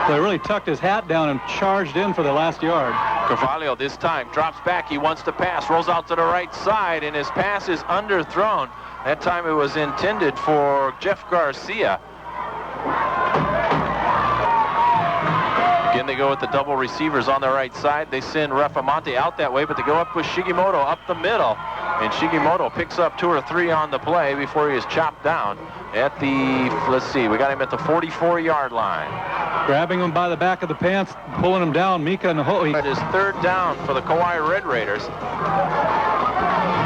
They really tucked his hat down and charged in for the last yard. Carvalho this time drops back. He wants to pass, rolls out to the right side, and his pass is underthrown. That time it was intended for Jeff Garcia. Again, they go with the double receivers on the right side. They send Refamonte out that way, but they go up with Shigimoto up the middle. And Shigimoto picks up 2 or 3 on the play before he is chopped down at the, let's see, we got him at the 44-yard line. Grabbing him by the back of the pants, pulling him down, Mika Naho'i. It is 3rd down for the Kauai Red Raiders.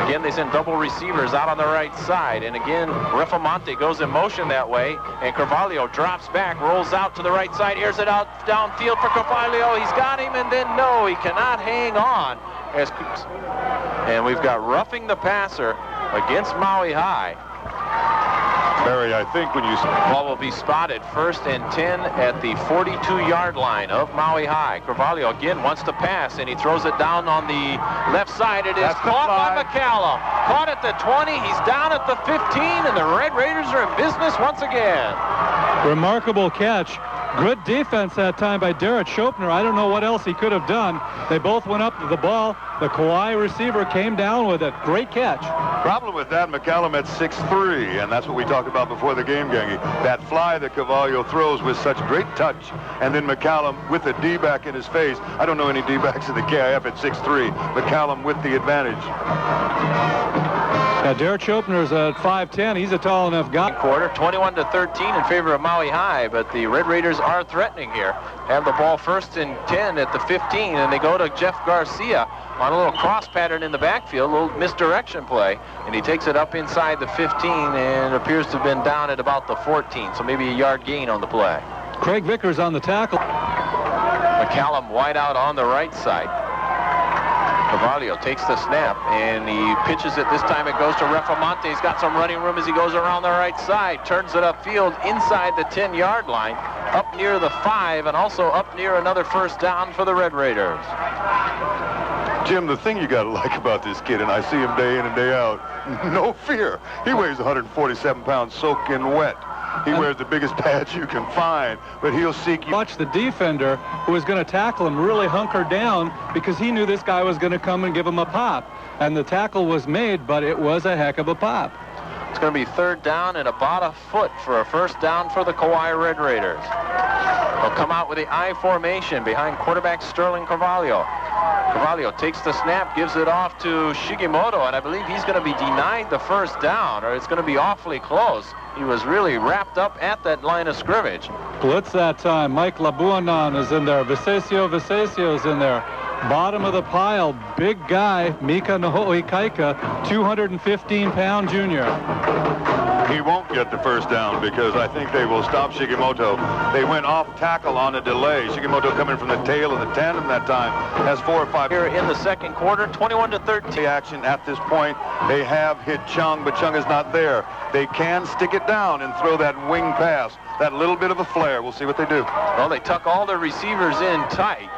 Again, they send double receivers out on the right side. And again, Refamonte goes in motion that way. And Carvalho drops back, rolls out to the right side, airs it out downfield for Carvalho. He's got him, and then no, he cannot hang on. And we've got roughing the passer against Maui High. Barry, I think when you... Ball will be spotted 1st and 10 at the 42-yard line of Maui High. Carvalho again wants to pass, and he throws it down on the left side. It is caught by McCallum. Caught at the 20. He's down at the 15, and the Red Raiders are in business once again. Remarkable catch. Good defense that time by Derek Schopner. I don't know what else he could have done. They both went up to the ball. The Kauai receiver came down with it. Great catch. Problem with that, McCallum at 6'3", and that's what we talked about before the game, Gangy. That fly that Carvalho throws with such great touch, and then McCallum with a D-back in his face. I don't know any D-backs in the KIF at 6'3". McCallum with the advantage. Now, Derek Schopner's at 5'10". He's a tall enough guy. Quarter, 21-13 in favor of Maui High, but the Red Raiders are threatening here. Have the ball 1st and 10 at the 15, and they go to Jeff Garcia on a little cross pattern in the backfield, a little misdirection play, and he takes it up inside the 15 and appears to have been down at about the 14, so maybe a yard gain on the play. Craig Vickers on the tackle. McCallum wide out on the right side. Carvalho takes the snap, and he pitches it. This time it goes to Refamonte. He's got some running room as he goes around the right side, turns it upfield inside the 10-yard line, up near the 5, and also up near another 1st down for the Red Raiders. Jim, the thing you got to like about this kid, and I see him day in and day out, no fear. He weighs 147 pounds soaking wet. He wears the biggest pads you can find, but he'll seek you. Watch the defender who was going to tackle him really hunker down because he knew this guy was going to come and give him a pop. And the tackle was made, but it was a heck of a pop. It's going to be 3rd down and about a foot for a 1st down for the Kauai Red Raiders. They'll come out with the I formation behind quarterback Sterling Carvalho. Carvalho takes the snap, gives it off to Shigimoto, and I believe he's going to be denied the 1st down, or it's going to be awfully close. He was really wrapped up at that line of scrimmage. Blitz that time. Mike Labuanan is in there. Vicesio's in there. Bottom of the pile, big guy, Mika Nohoi Kaika, 215-pound junior. He won't get the 1st down because I think they will stop Shigimoto. They went off tackle on a delay. Shigimoto coming from the tail of the tandem that time has 4 or 5. Here in the 2nd quarter, 21-13. Action at this point. They have hit Chung, but Chung is not there. They can stick it down and throw that wing pass. That little bit of a flare. We'll see what they do. Well, they tuck all the receivers in tight.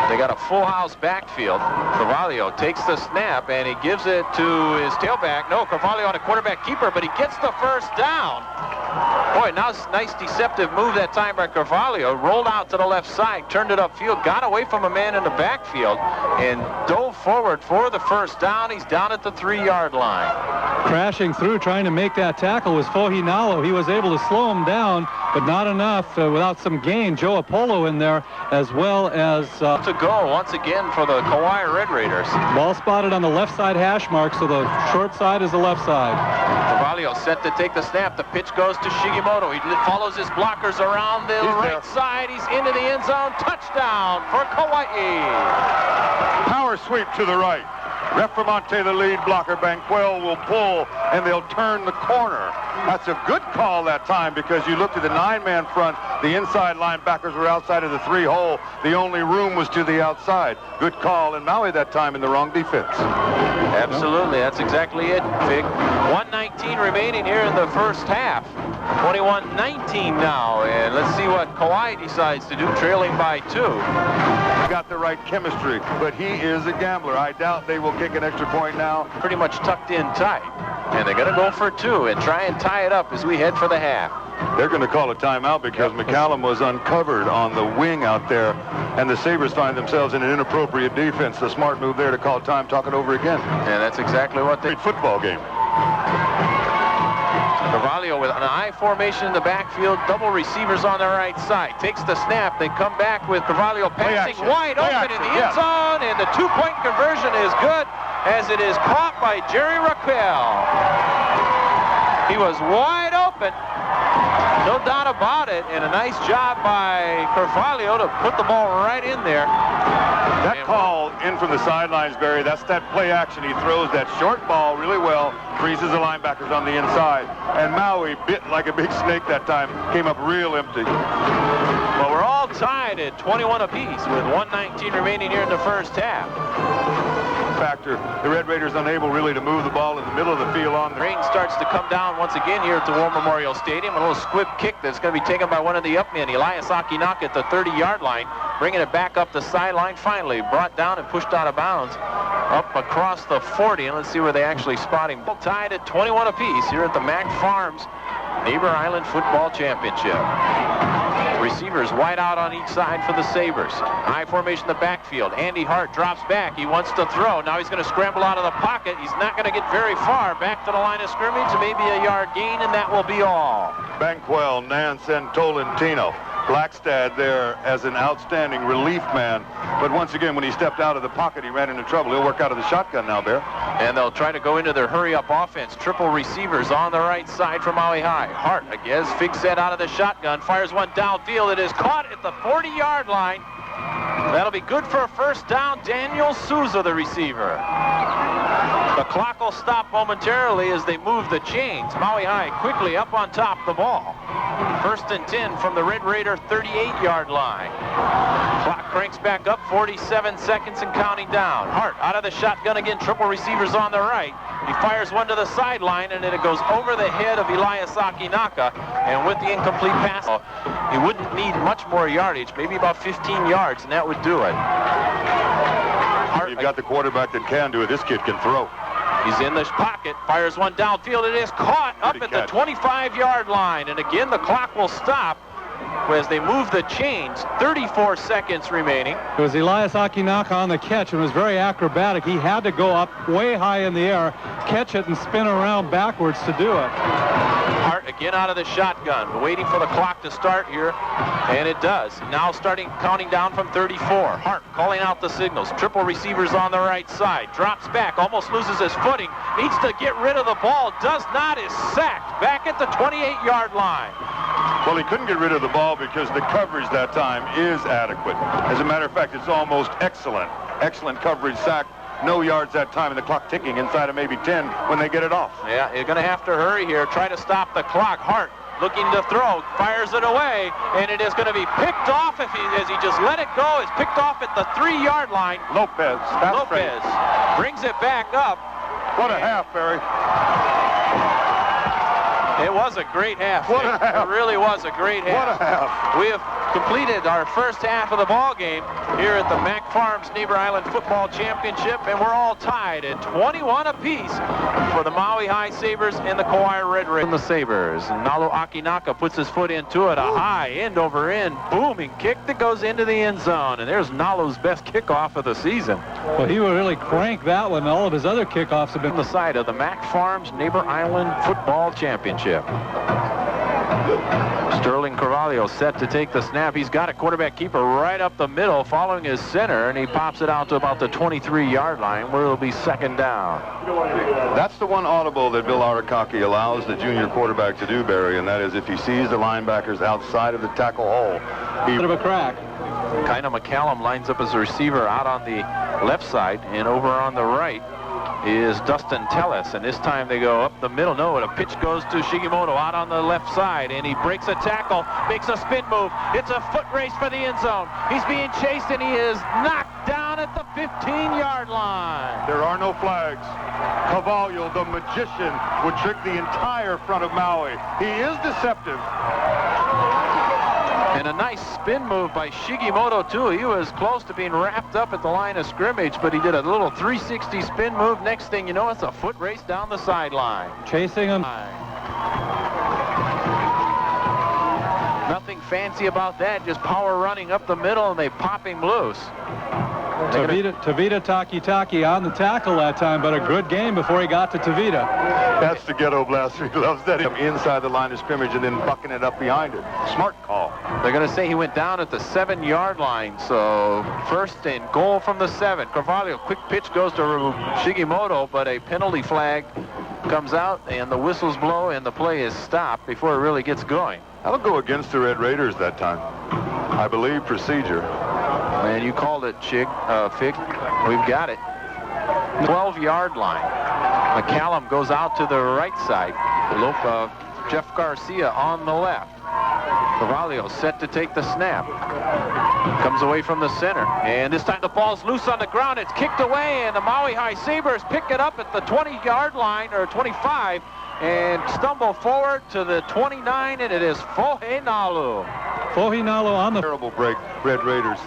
They got a full house backfield. Carvalho takes the snap, and he gives it to his tailback. No, Carvalho on a quarterback keeper, but he gets the 1st down. Boy, nice deceptive move that time by Carvalho. Rolled out to the left side, turned it upfield, got away from a man in the backfield, and dove forward for the 1st down. He's down at the 3-yard line. Crashing through, trying to make that tackle was Fohinalo. He was able to slow him down, but not enough without some gain. Joe Apollo in there, as well as... to go once again for the Kauai Red Raiders. Ball spotted on the left side hash mark, so the short side is the left side. Carvalho set to take the snap. The pitch goes to Shigimoto. He follows his blockers around the right side. He's into the end zone. Touchdown for Kauai. Power sweep to the right. Refamonte, the lead blocker. Banquel will pull, and they'll turn the corner. That's a good call that time because you looked at the 9-man front. The inside linebackers were outside of the 3-hole. The only room was to the outside. Good call, and Maui that time in the wrong defense. Absolutely, that's exactly it, Fig. 1:19 remaining here in the 1st half. 21-19 now, and let's see what Kauai decides to do, trailing by 2. Got the right chemistry, but he is a gambler. I doubt they will kick an extra point now. Pretty much tucked in tight, and they're going to go for 2 and try and tie it up as we head for the half. They're going to call a timeout because McCallum was uncovered on the wing out there, and the Sabres find themselves in an inappropriate defense. The smart move there to call time, talk it over again. And that's exactly what they... Great football game. Carvalho with an I formation in the backfield, double receivers on the right side. Takes the snap, they come back with Carvalho passing wide open in the end zone, and the 2-point conversion is good as it is caught by Jerry Raquel. He was wide open, no doubt about it, and a nice job by Carvalho to put the ball right in there. That call in from the sidelines, Barry, that's that play action. He throws that short ball really well, freezes the linebackers on the inside, and Maui bit like a big snake that time, came up real empty. Well, we're all tied at 21 apiece with 1:19 remaining here in the 1st half. factor. The Red Raiders unable really to move the ball in the middle of the field on the Rain starts to come down once again here at the War Memorial Stadium. A little squib kick that's going to be taken by one of the upmen, Elias Akinaka at the 30-yard line, bringing it back up the sideline. Finally brought down and pushed out of bounds up across the 40. And let's see where they actually spot him. Tied at 21 apiece here at the Mac Farms Neighbor Island Football Championship. Receivers wide out on each side for the Sabres. High formation in the backfield. Andy Hart drops back. He wants to throw. Now he's going to scramble out of the pocket. He's not going to get very far. Back to the line of scrimmage. Maybe a yard gain, and that will be all. Banquel, Nance, and Tolentino. Blackstad there as an outstanding relief man. But once again, when he stepped out of the pocket, he ran into trouble. He'll work out of the shotgun now, Bear. And they'll try to go into their hurry-up offense. Triple receivers on the right side for Maui High. Hart, again, Fig set out of the shotgun. Fires one downfield. It is caught at the 40-yard line. That'll be good for a first down. Daniel Souza, the receiver. The clock will stop momentarily as they move the chains. Maui High quickly up on top of the ball. First and 10 from the Red Raider 38-yard line. Clock cranks back up, 47 seconds and counting down. Hart out of the shotgun again, triple receivers on the right. He fires one to the sideline, and then it goes over the head of Elias Akinaka. And with the incomplete pass, he wouldn't need much more yardage, maybe about 15 yards, and that would do it. Hart, You've got the quarterback that can do it. This kid can throw. He's in the pocket, fires one downfield. It is caught up at the 25-yard line. And again, the clock will stop as they move the chains. 34 seconds remaining. It was Elias Akinaka on the catch and was very acrobatic. He had to go up way high in the air, catch it, and spin around backwards to do it. Hart again out of the shotgun, waiting for the clock to start here, and it does. Now counting down from 34. Hart calling out the signals. Triple receivers on the right side. Drops back, almost loses his footing. Needs to get rid of the ball. Does not, is sacked. Back at the 28-yard line. Well, he couldn't get rid of the ball because the coverage that time is adequate. As a matter of fact, it's almost excellent. Excellent coverage, sack. No yards that time, and the clock ticking inside of maybe 10 when they get it off. Yeah, you're going to have to hurry here. Try to stop the clock. Hart looking to throw, fires it away, and it is going to be picked off as he just let it go. It's picked off at the 3-yard line. Lopez brings it back up. What a half, Barry. It was a great half. What a half. It really was a great half. What a half. We have completed our first half of the ball game here at the Mac Farms Neighbor Island Football Championship, and we're all tied at 21 apiece for the Maui High Sabres and the Kauai Red Raiders. The Sabres. Nalo Akinaka puts his foot into it. A high end-over-end booming kick that goes into the end zone, and there's Nalo's best kickoff of the season. Well, he would really crank that one. All of his other kickoffs have been on the side of the Mac Farms Neighbor Island Football Championship. Sterling Carvalho set to take the snap. He's got a quarterback keeper right up the middle following his center, and he pops it out to about the 23-yard line where it'll be second down. That's the one audible that Bill Arakaki allows the junior quarterback to do, Barry, and that is if he sees the linebackers outside of the tackle hole. Bit of a crack. Kind of McCallum lines up as a receiver out on the left side, and over on the right is Dustin Tellis, and this time they go up the middle. No, the pitch goes to Shigimoto out on the left side, and he breaks a tackle, makes a spin move. It's a foot race for the end zone. He's being chased, and he is knocked down at the 15-yard line. There are no flags. Carvalho, the magician, would trick the entire front of Maui. He is deceptive. And a nice spin move by Shigimoto, too. He was close to being wrapped up at the line of scrimmage, but he did a little 360 spin move. Next thing you know, it's a foot race down the sideline. Chasing him. Nothing fancy about that, just power running up the middle, and they pop him loose. Tavita Takitaki on the tackle that time, but a good game before he got to Tavita. That's the ghetto blaster. He loves that. Inside the line of scrimmage and then bucking it up behind it. Smart call. They're going to say he went down at the 7-yard line, so first and goal from the 7. Carvalho, quick pitch goes to Shigimoto, but a penalty flag comes out, and the whistles blow, and the play is stopped before it really gets going. That'll go against the Red Raiders that time. I believe procedure. And you called it, Fig. We've got it. 12-yard line. McCallum goes out to the right side. Jeff Garcia on the left. Carvalho set to take the snap. Comes away from the center, and this time the ball's loose on the ground. It's kicked away, and the Maui High Sabres pick it up at the 20-yard line, or 25, and stumble forward to the 29, and it is Fohenalu. Fohenalu on the Terrible break, Red Raiders.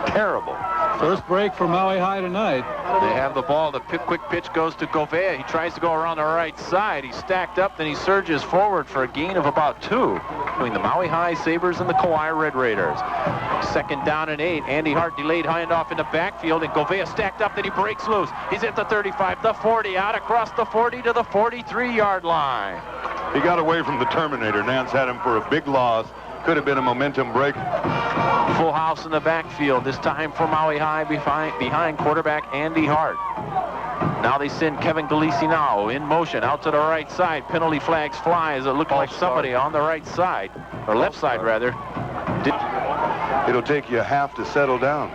Terrible. first break for Maui High tonight. They have the ball. The quick pitch goes to Gouveia. He tries to go around the right side. He's stacked up, then he surges forward for a gain of about 2 between the Maui High Sabres and the Kauai Red Raiders. 2nd down and 8. Andy Hart delayed handoff in the backfield, and Gouveia stacked up, then he breaks loose. He's at the 35, the 40, out across the 40 to the 43-yard line. He got away from the Terminator. Nance had him for a big loss. Could have been a momentum break. Full house in the backfield, this time for Maui High behind quarterback Andy Hart. Now they send Kevin Galicinao in motion out to the right side. Penalty flags fly as it looked like somebody on the right side, or left side rather. It'll take you a half to settle down.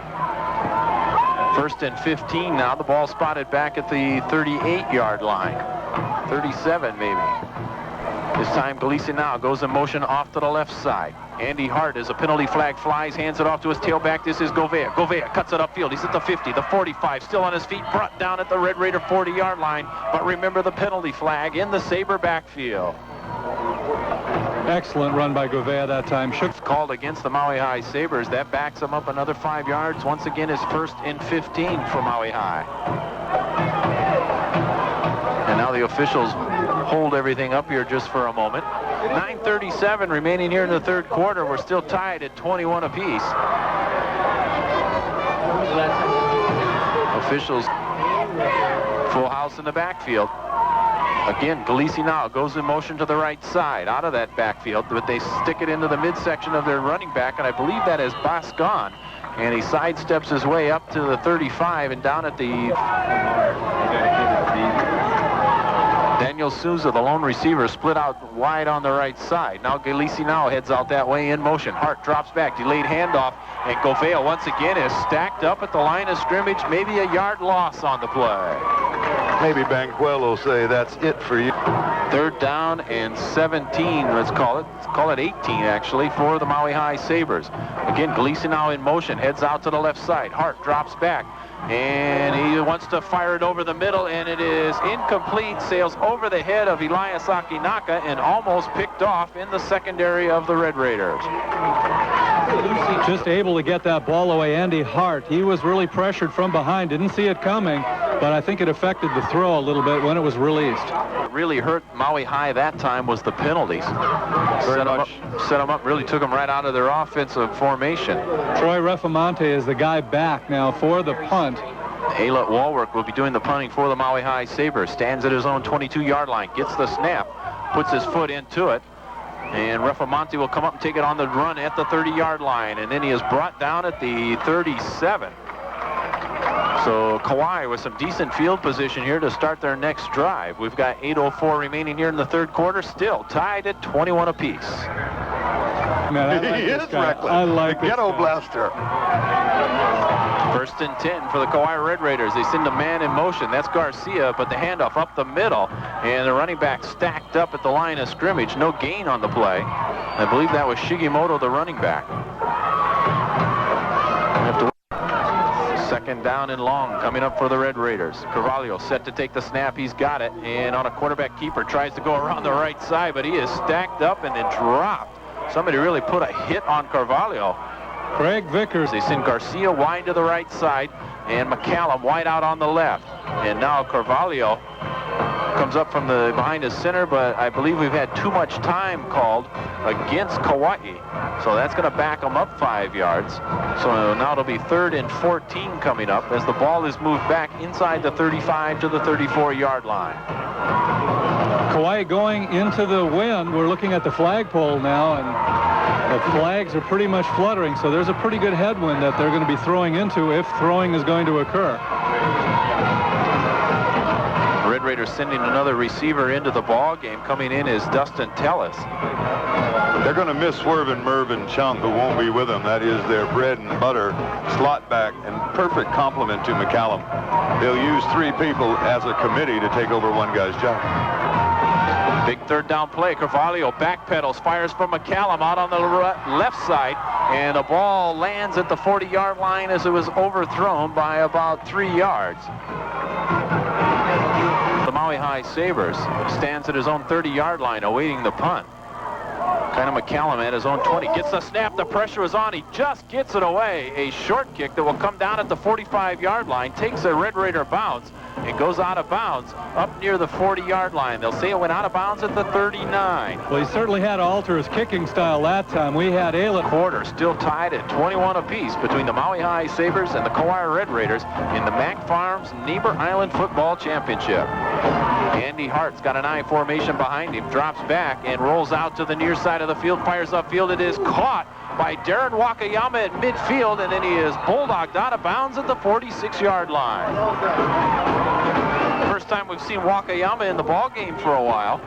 1st and 15 now. The ball spotted back at the 38-yard line. 37 maybe. This time Galicinao goes in motion off to the left side. Andy Hart, as a penalty flag flies, hands it off to his tailback. This is Gouveia. Gouveia cuts it upfield. He's at the 50, the 45, still on his feet, brought down at the Red Raider 40-yard line. But remember the penalty flag in the Sabre backfield. Excellent run by Gouveia that time. Called against the Maui High Sabres. That backs him up another 5 yards. Once again, his 1st and 15 for Maui High. And now the officials hold everything up here just for a moment. 9:37 remaining here in the 3rd quarter. We're still tied at 21 apiece. Officials, full house in the backfield. Again, Galicinao goes in motion to the right side, out of that backfield, but they stick it into the midsection of their running back, and I believe that is Bascon. And he sidesteps his way up to the 35 and down at the... Daniel Souza, the lone receiver, split out wide on the right side. Now Galicinao heads out that way in motion. Hart drops back, delayed handoff, and Gouveia once again is stacked up at the line of scrimmage. Maybe a yard loss on the play. Maybe Banquel will say that's it for you. 3rd down and 17, let's call it. Let's call it 18, actually, for the Maui High Sabres. Again, Galicinao in motion, heads out to the left side. Hart drops back, and he wants to fire it over the middle, and it is incomplete. Sails over the head of Elias Akinaka and almost picked off in the secondary of the Red Raiders. Just able to get that ball away. Andy Hart, he was really pressured from behind, didn't see it coming, but I think it affected the throw a little bit when it was released. What really hurt Maui High that time was the penalties. Set them up, really took them right out of their offensive formation. Troy Refamonte is the guy back now for the punt. Aylett Walwork will be doing the punting for the Maui High Sabres. Stands at his own 22-yard line, gets the snap, puts his foot into it, and Refamonte will come up and take it on the run at the 30-yard line, and then he is brought down at the 37. So Kauai with some decent field position here to start their next drive. We've got 8:04 remaining here in the 3rd quarter, still tied at 21 apiece. Man, I like He this is guy. reckless. I like the ghetto blaster. 1st and 10 for the Kauai Red Raiders. They send a man in motion. That's Garcia, but the handoff up the middle, and the running back stacked up at the line of scrimmage. No gain on the play. I believe that was Shigimoto, the running back. 2nd down and long coming up for the Red Raiders. Carvalho set to take the snap. He's got it, and on a quarterback keeper tries to go around the right side, but he is stacked up and then dropped. Somebody really put a hit on Carvalho. Craig Vickers. They send Garcia wide to the right side and McCallum wide out on the left. And now Carvalho comes up from the behind his center, but I believe we've had too much time called against Kauai. So that's going to back them up 5 yards. So now it'll be 3rd and 14 coming up as the ball is moved back inside the 35 to the 34-yard line. Kauai going into the wind. We're looking at the flagpole now, and the flags are pretty much fluttering, so there's a pretty good headwind that they're going to be throwing into if throwing is going to occur. Red Raiders sending another receiver into the ball game. Coming in is Dustin Tellis. They're going to miss Swervin Mervin Chung, who won't be with them. That is their bread and butter slot back, and perfect complement to McCallum. They'll use 3 people as a committee to take over one guy's job. Big 3rd down play. Carvalho backpedals, fires from McCallum out on the left side, and the ball lands at the 40-yard line as it was overthrown by about 3 yards. The Maui High Sabres stands at his own 30-yard line awaiting the punt. Kind of McCallum at his own 20. Gets the snap. The pressure is on. He just gets it away. A short kick that will come down at the 45-yard line. Takes a Red Raider bounce and goes out of bounds up near the 40-yard line. They'll say it went out of bounds at the 39. Well, he certainly had to alter his kicking style that time. We had Ayla. Quarter still tied at 21 apiece between the Maui High Sabres and the Kauai Red Raiders in the Mac Farms Neighbor Island Football Championship. Andy Hart's got an I formation behind him, drops back and rolls out to the near side of the field, fires upfield. It is caught by Darren Wakayama at midfield, and then he is bulldogged out of bounds at the 46-yard line. First time we've seen Wakayama in the ball game for a while.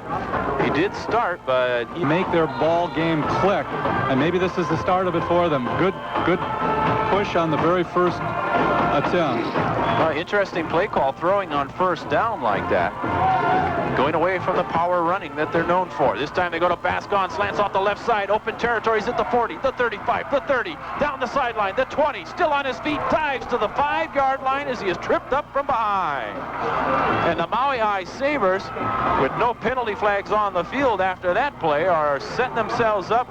He did start, but he Make their ball game click, and maybe this is the start of it for them. Good push on the very first attempt. Interesting play call, throwing on first down like that. Going away from the power running that they're known for. This time they go to Bascon, slants off the left side, open territories at the 40, the 35, the 30, down the sideline, the 20, still on his feet, dives to the 5-yard line as he is tripped up from behind. And the Maui High Sabres, with no penalty flags on the field after that play, are setting themselves up.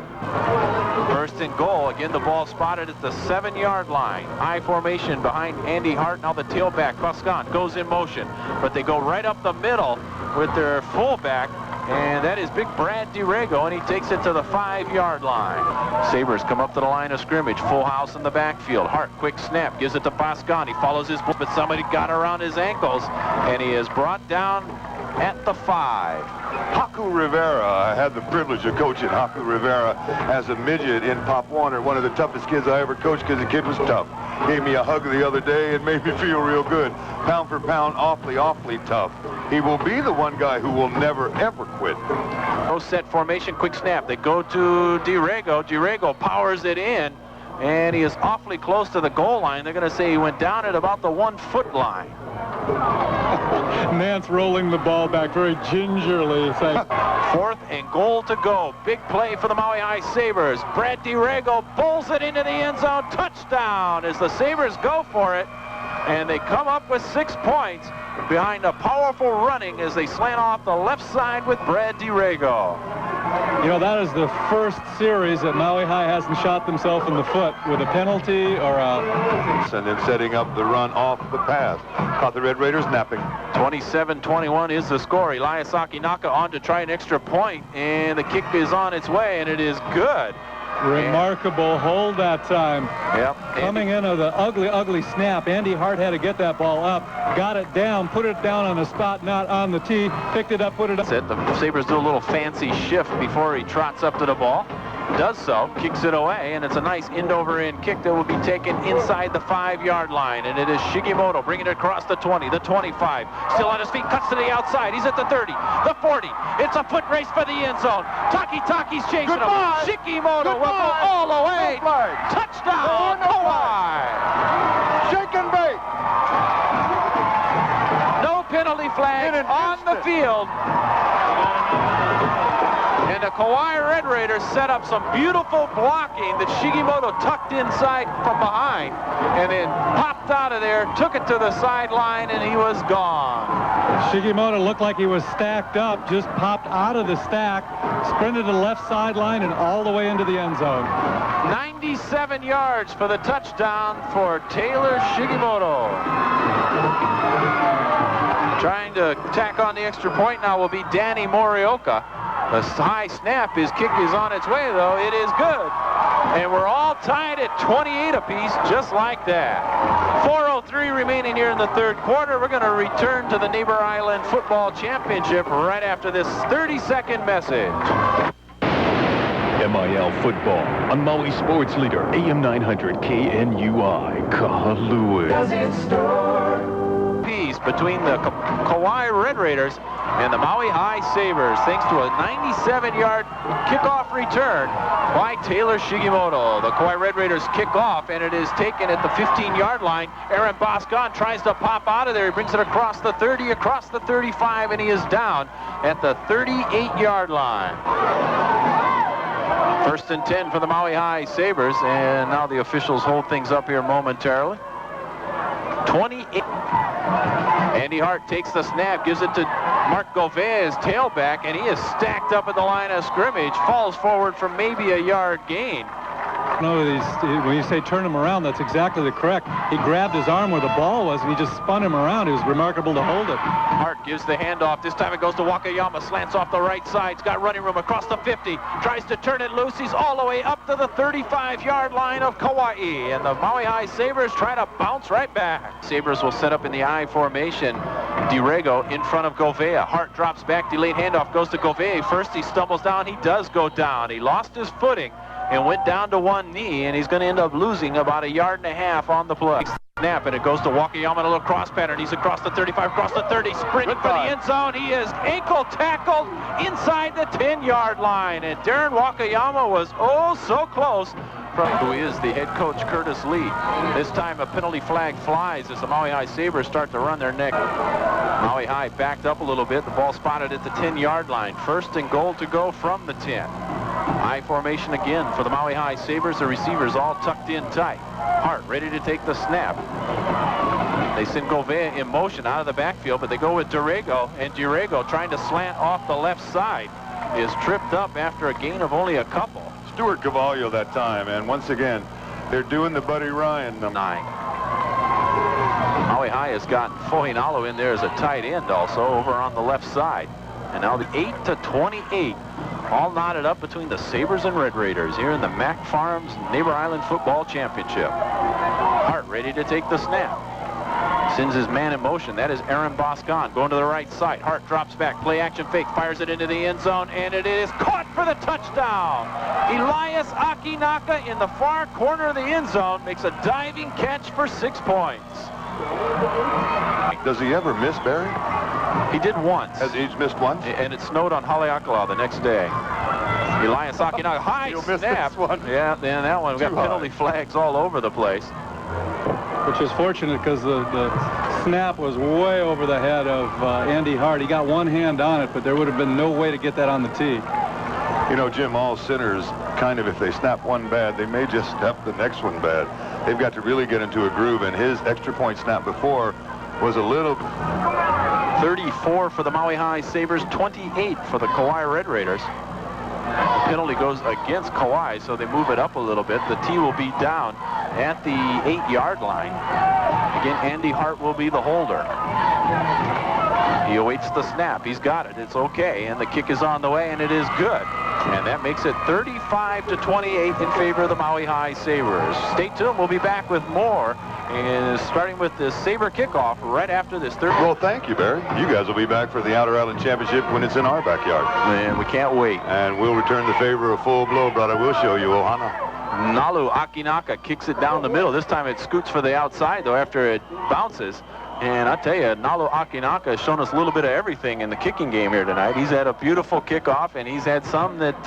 First and goal. Again, the ball spotted at the 7-yard line. I formation behind Andy Hart. Now the tailback, Bascon, goes in motion. But they go right up the middle with their fullback, and that is big Brad DiRego, and he takes it to the 5-yard line. Sabres come up to the line of scrimmage. Full house in the backfield. Hart, quick snap, gives it to Bascon. He follows his ball, but somebody got around his ankles, and he is brought down at the 5. Haku Rivera. I had the privilege of coaching Haku Rivera as a midget in Pop Warner, one of the toughest kids I ever coached because the kid was tough. Gave me a hug the other day and made me feel real good. Pound for pound, awfully tough. He will be the one guy who will never, ever quit. No set formation, quick snap. They go to DiRego. DiRego powers it in, and he is awfully close to the goal line. They're going to say he went down at about the 1-foot line. Nance rolling the ball back very gingerly. Fourth and goal to go. Big play for the Maui High Sabres. Brad DiRego pulls it into the end zone. Touchdown as the Sabres go for it. And they come up with 6 points behind a powerful running as they slant off the left side with Brad DiRego. You know, that is the first series that Maui High hasn't shot themselves in the foot with a penalty or a... And then setting up the run off the pass. Caught the Red Raiders napping. 27-21 is the score. Elias Akinaka on to try an extra point, and the kick is on its way, and it is good. Remarkable hold that time. Yep. Coming in with an ugly snap. Andy Hart had to get that ball up, got it down, put it down on a spot, not on the tee, picked it up, put it up. That's it. The Sabres do a little fancy shift before he trots up to the ball. Does so, kicks it away, and it's a nice end-over-end kick that will be taken inside the 5-yard line. And it is Shigimoto bringing it across the 20, the 25. Still on his feet, cuts to the outside. He's at the 30, the 40. It's a foot race for the end zone. Taki's chasing him. Shigimoto will go all the way. Touchdown, Kauai. Shake and bake. No penalty flag on the field. And the Kauai Red Raiders set up some beautiful blocking that Shigimoto tucked inside from behind and then popped out of there, took it to the sideline, and he was gone. Shigimoto looked like he was stacked up, just popped out of the stack, sprinted to the left sideline and all the way into the end zone. 97 yards for the touchdown for Taylor Shigimoto. Trying to tack on the extra point now will be Danny Morioka. The high snap, his kick is on its way, though. It is good. And we're all tied at 28 apiece, just like that. 4:03 remaining here in the third quarter. We're going to return to the Neighbor Island Football Championship right after this 30-second message. MIL football on Maui Sports Leader, AM 900 KNUI, Kahului. Between the Kauai Red Raiders and the Maui High Sabres, thanks to a 97-yard kickoff return by Taylor Shigimoto. The Kauai Red Raiders kick off, and it is taken at the 15-yard line. Aaron Bascon tries to pop out of there. He brings it across the 30, across the 35, and he is down at the 38-yard line. First and 10 for the Maui High Sabres, and now the officials hold things up here momentarily. 28. Andy Hart takes the snap, gives it to Mark Gouvet, his tailback, and he is stacked up at the line of scrimmage, falls forward for maybe a yard gain. No, when you say turn him around, that's exactly the correct. He grabbed his arm where the ball was, and he just spun him around. It was remarkable to hold it. Hart gives the handoff. This time it goes to Wakayama. Slants off the right side. He's got running room across the 50. Tries to turn it loose. He's all the way up to the 35-yard line of Kauai. And the Maui High Sabres try to bounce right back. Sabres will set up in the I formation. DiRego in front of Gouveia. Hart drops back. Delayed handoff goes to Gouveia. First he stumbles down. He does go down. He lost his footing and went down to one knee, and he's going to end up losing about 1.5 yards on the play. Snap, and it goes to Wakayama in a little cross pattern. He's across the 35, across the 30, sprinting for the end zone. He is ankle tackled inside the 10-yard line, and Darren Wakayama was oh so close. From who is the head coach, Curtis Lee. This time a penalty flag flies as the Maui High Sabres start to run their neck. Maui High backed up a little bit. The ball spotted at the 10-yard line. First and goal to go from the 10. I formation again for the Maui High Sabres. The receivers all tucked in tight. Hart ready to take the snap. They send Gouveia in motion out of the backfield, but they go with DiRego, and DiRego trying to slant off the left side is tripped up after a gain of only a couple. Stuart Cavallo that time, and once again, they're doing the Buddy Ryan number 9. Maui High has gotten Fohinalo in there as a tight end also over on the left side. And now the 8-28, all knotted up between the Sabres and Red Raiders here in the Mac Farms Neighbor Island Football Championship. Hart ready to take the snap. Sends his man in motion. That is Aaron Boscan going to the right side. Hart drops back, play action fake, fires it into the end zone, and it is caught for the touchdown. Elias Akinaka in the far corner of the end zone makes a diving catch for 6 points. Does he ever miss, Barry? He did once. Has he missed once? And it snowed on Haleakala the next day. Elias Akinaka, high snap. This one. Yeah, and that one, we got penalty flags all over the place. Which is fortunate because the snap was way over the head of Andy Hart. He got one hand on it, but there would have been no way to get that on the tee. You know, Jim, all sinners, kind of, if they snap one bad, they may just snap the next one bad. They've got to really get into a groove, and his extra point snap before was a little... 34 for the Maui High Sabres, 28 for the Kauai Red Raiders. The penalty goes against Kauai, so they move it up a little bit. The tee will be down at the 8-yard line. Again, Andy Hart will be the holder. He awaits the snap. He's got it. It's okay. And the kick is on the way, and it is good. And that makes it 35-28 in favor of the Maui High Sabres. Stay tuned. We'll be back with more, and starting with the Sabre kickoff right after this third. Well, thank you, Barry. You guys will be back for the Outer Island Championship when it's in our backyard. And we can't wait. And we'll return the favor of full blow, but I will show you Ohana. Nalu Akinaka kicks it down the middle. This time it scoots for the outside, though, after it bounces. And I tell you, Nalu Akinaka has shown us a little bit of everything in the kicking game here tonight. He's had a beautiful kickoff, and he's had some that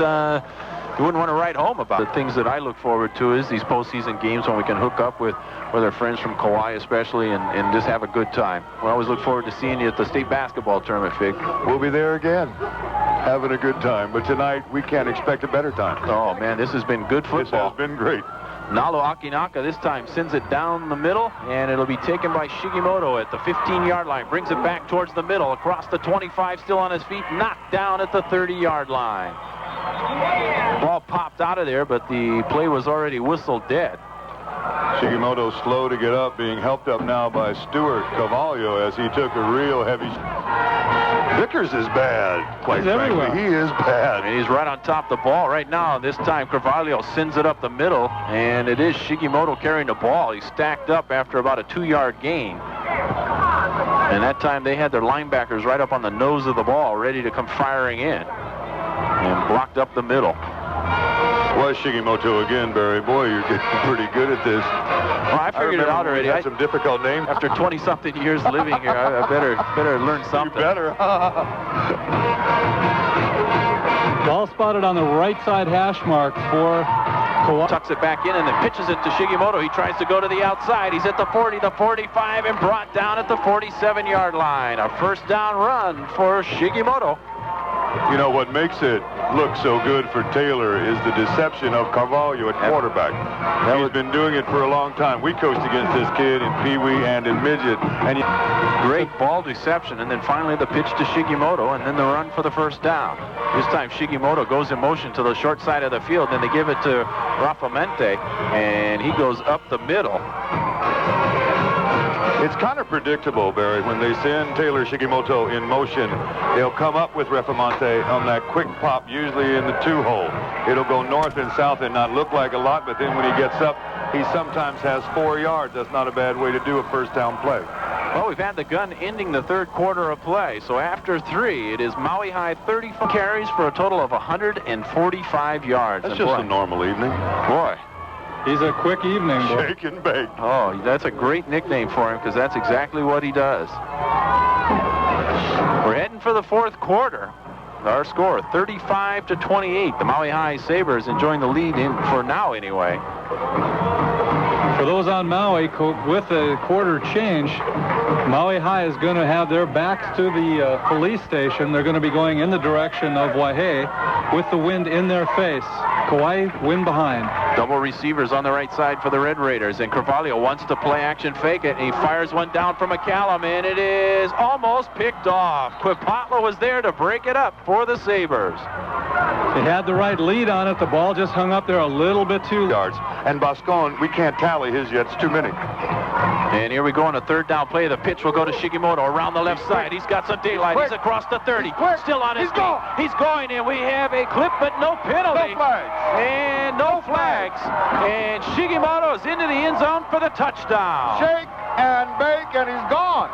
you wouldn't want to write home about. The things that I look forward to is these postseason games when we can hook up with our friends from Kauai especially and just have a good time. We always look forward to seeing you at the state basketball tournament, Fig. We'll be there again, having a good time. But tonight, we can't expect a better time. Oh, man, this has been good football. This has been great. Nalu Akinaka this time sends it down the middle, and it'll be taken by Shigimoto at the 15-yard line. Brings it back towards the middle, across the 25, still on his feet, knocked down at the 30-yard line. Ball popped out of there, but the play was already whistled dead. Shigimoto slow to get up, being helped up now by Stuart Cavallo as he took a real heavy... Vickers is bad. Quite frankly, he is bad. And he's right on top of the ball right now. This time, Carvalho sends it up the middle, and it is Shigimoto carrying the ball. He's stacked up after about a 2-yard gain. And that time, they had their linebackers right up on the nose of the ball, ready to come firing in. And blocked up the middle. Was Shigimoto again, Barry. Boy, you're getting pretty good at this. Well, I figured it out already. I had some difficult names. After 20-something years living here, I better learn something. You better. Ball spotted on the right side hash mark for Kauai. Tucks it back in and then pitches it to Shigimoto. He tries to go to the outside. He's at the 40, the 45, and brought down at the 47-yard line. A first down run for Shigimoto. You know, what makes it look so good for Taylor is the deception of Carvalho at quarterback. He's been doing it for a long time. We coached against this kid in Pee Wee and in Midget. And great ball deception, and then finally the pitch to Shigimoto, and then the run for the first down. This time Shigimoto goes in motion to the short side of the field, then they give it to Rafamente, and he goes up the middle. it's kind of predictable, Barry, when they send Taylor Shigimoto in motion, they'll come up with Rafamente on that quick pop, usually in the 2-hole. It'll go north and south and not look like a lot, but then when he gets up, he sometimes has 4 yards. That's not a bad way to do a first down play. Well, we've had the gun ending the third quarter of play. So after 3, it is Maui High 34 carries for a total of 145 yards. That's just a normal evening. Boy. He's a quick evening, boy. Shake and bake. Oh, that's a great nickname for him because that's exactly what he does. We're heading for the fourth quarter. Our score, 35-28. The Maui High Sabres enjoying the lead for now anyway. For those on Maui, with the quarter change, Maui High is going to have their backs to the police station. They're going to be going in the direction of Waihe with the wind in their face. Kauai, wind behind. Double receivers on the right side for the Red Raiders, and Carvalho wants to play action fake it, and he fires one down from McCallum, and it is almost picked off. Quipatla was there to break it up for the Sabres. They had the right lead on it. The ball just hung up there a little bit too yards. And Boscon, we can't tally his yet. It's too many. And here we go on a third down play. The pitch will go to Shigimoto around the left side. He's got some daylight. He's across the 30. Still on his feet. He's going, and we have a clip, but no penalty. No flags. And no flags. And Shigimoto is into the end zone for the touchdown. Shake and bake, and he's gone.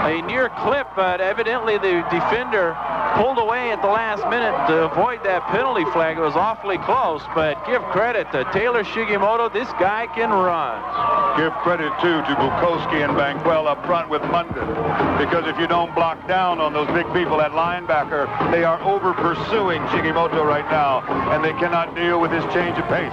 A near clip, but evidently the defender pulled away at the last minute to avoid that penalty flag. It was awfully close, but give credit to Taylor Shigimoto. This guy can run. Give credit, too, to Bukowski and Banquel up front with Munden, because if you don't block down on those big people at linebacker, they are over-pursuing Shigimoto right now, and they cannot deal with his change of pace.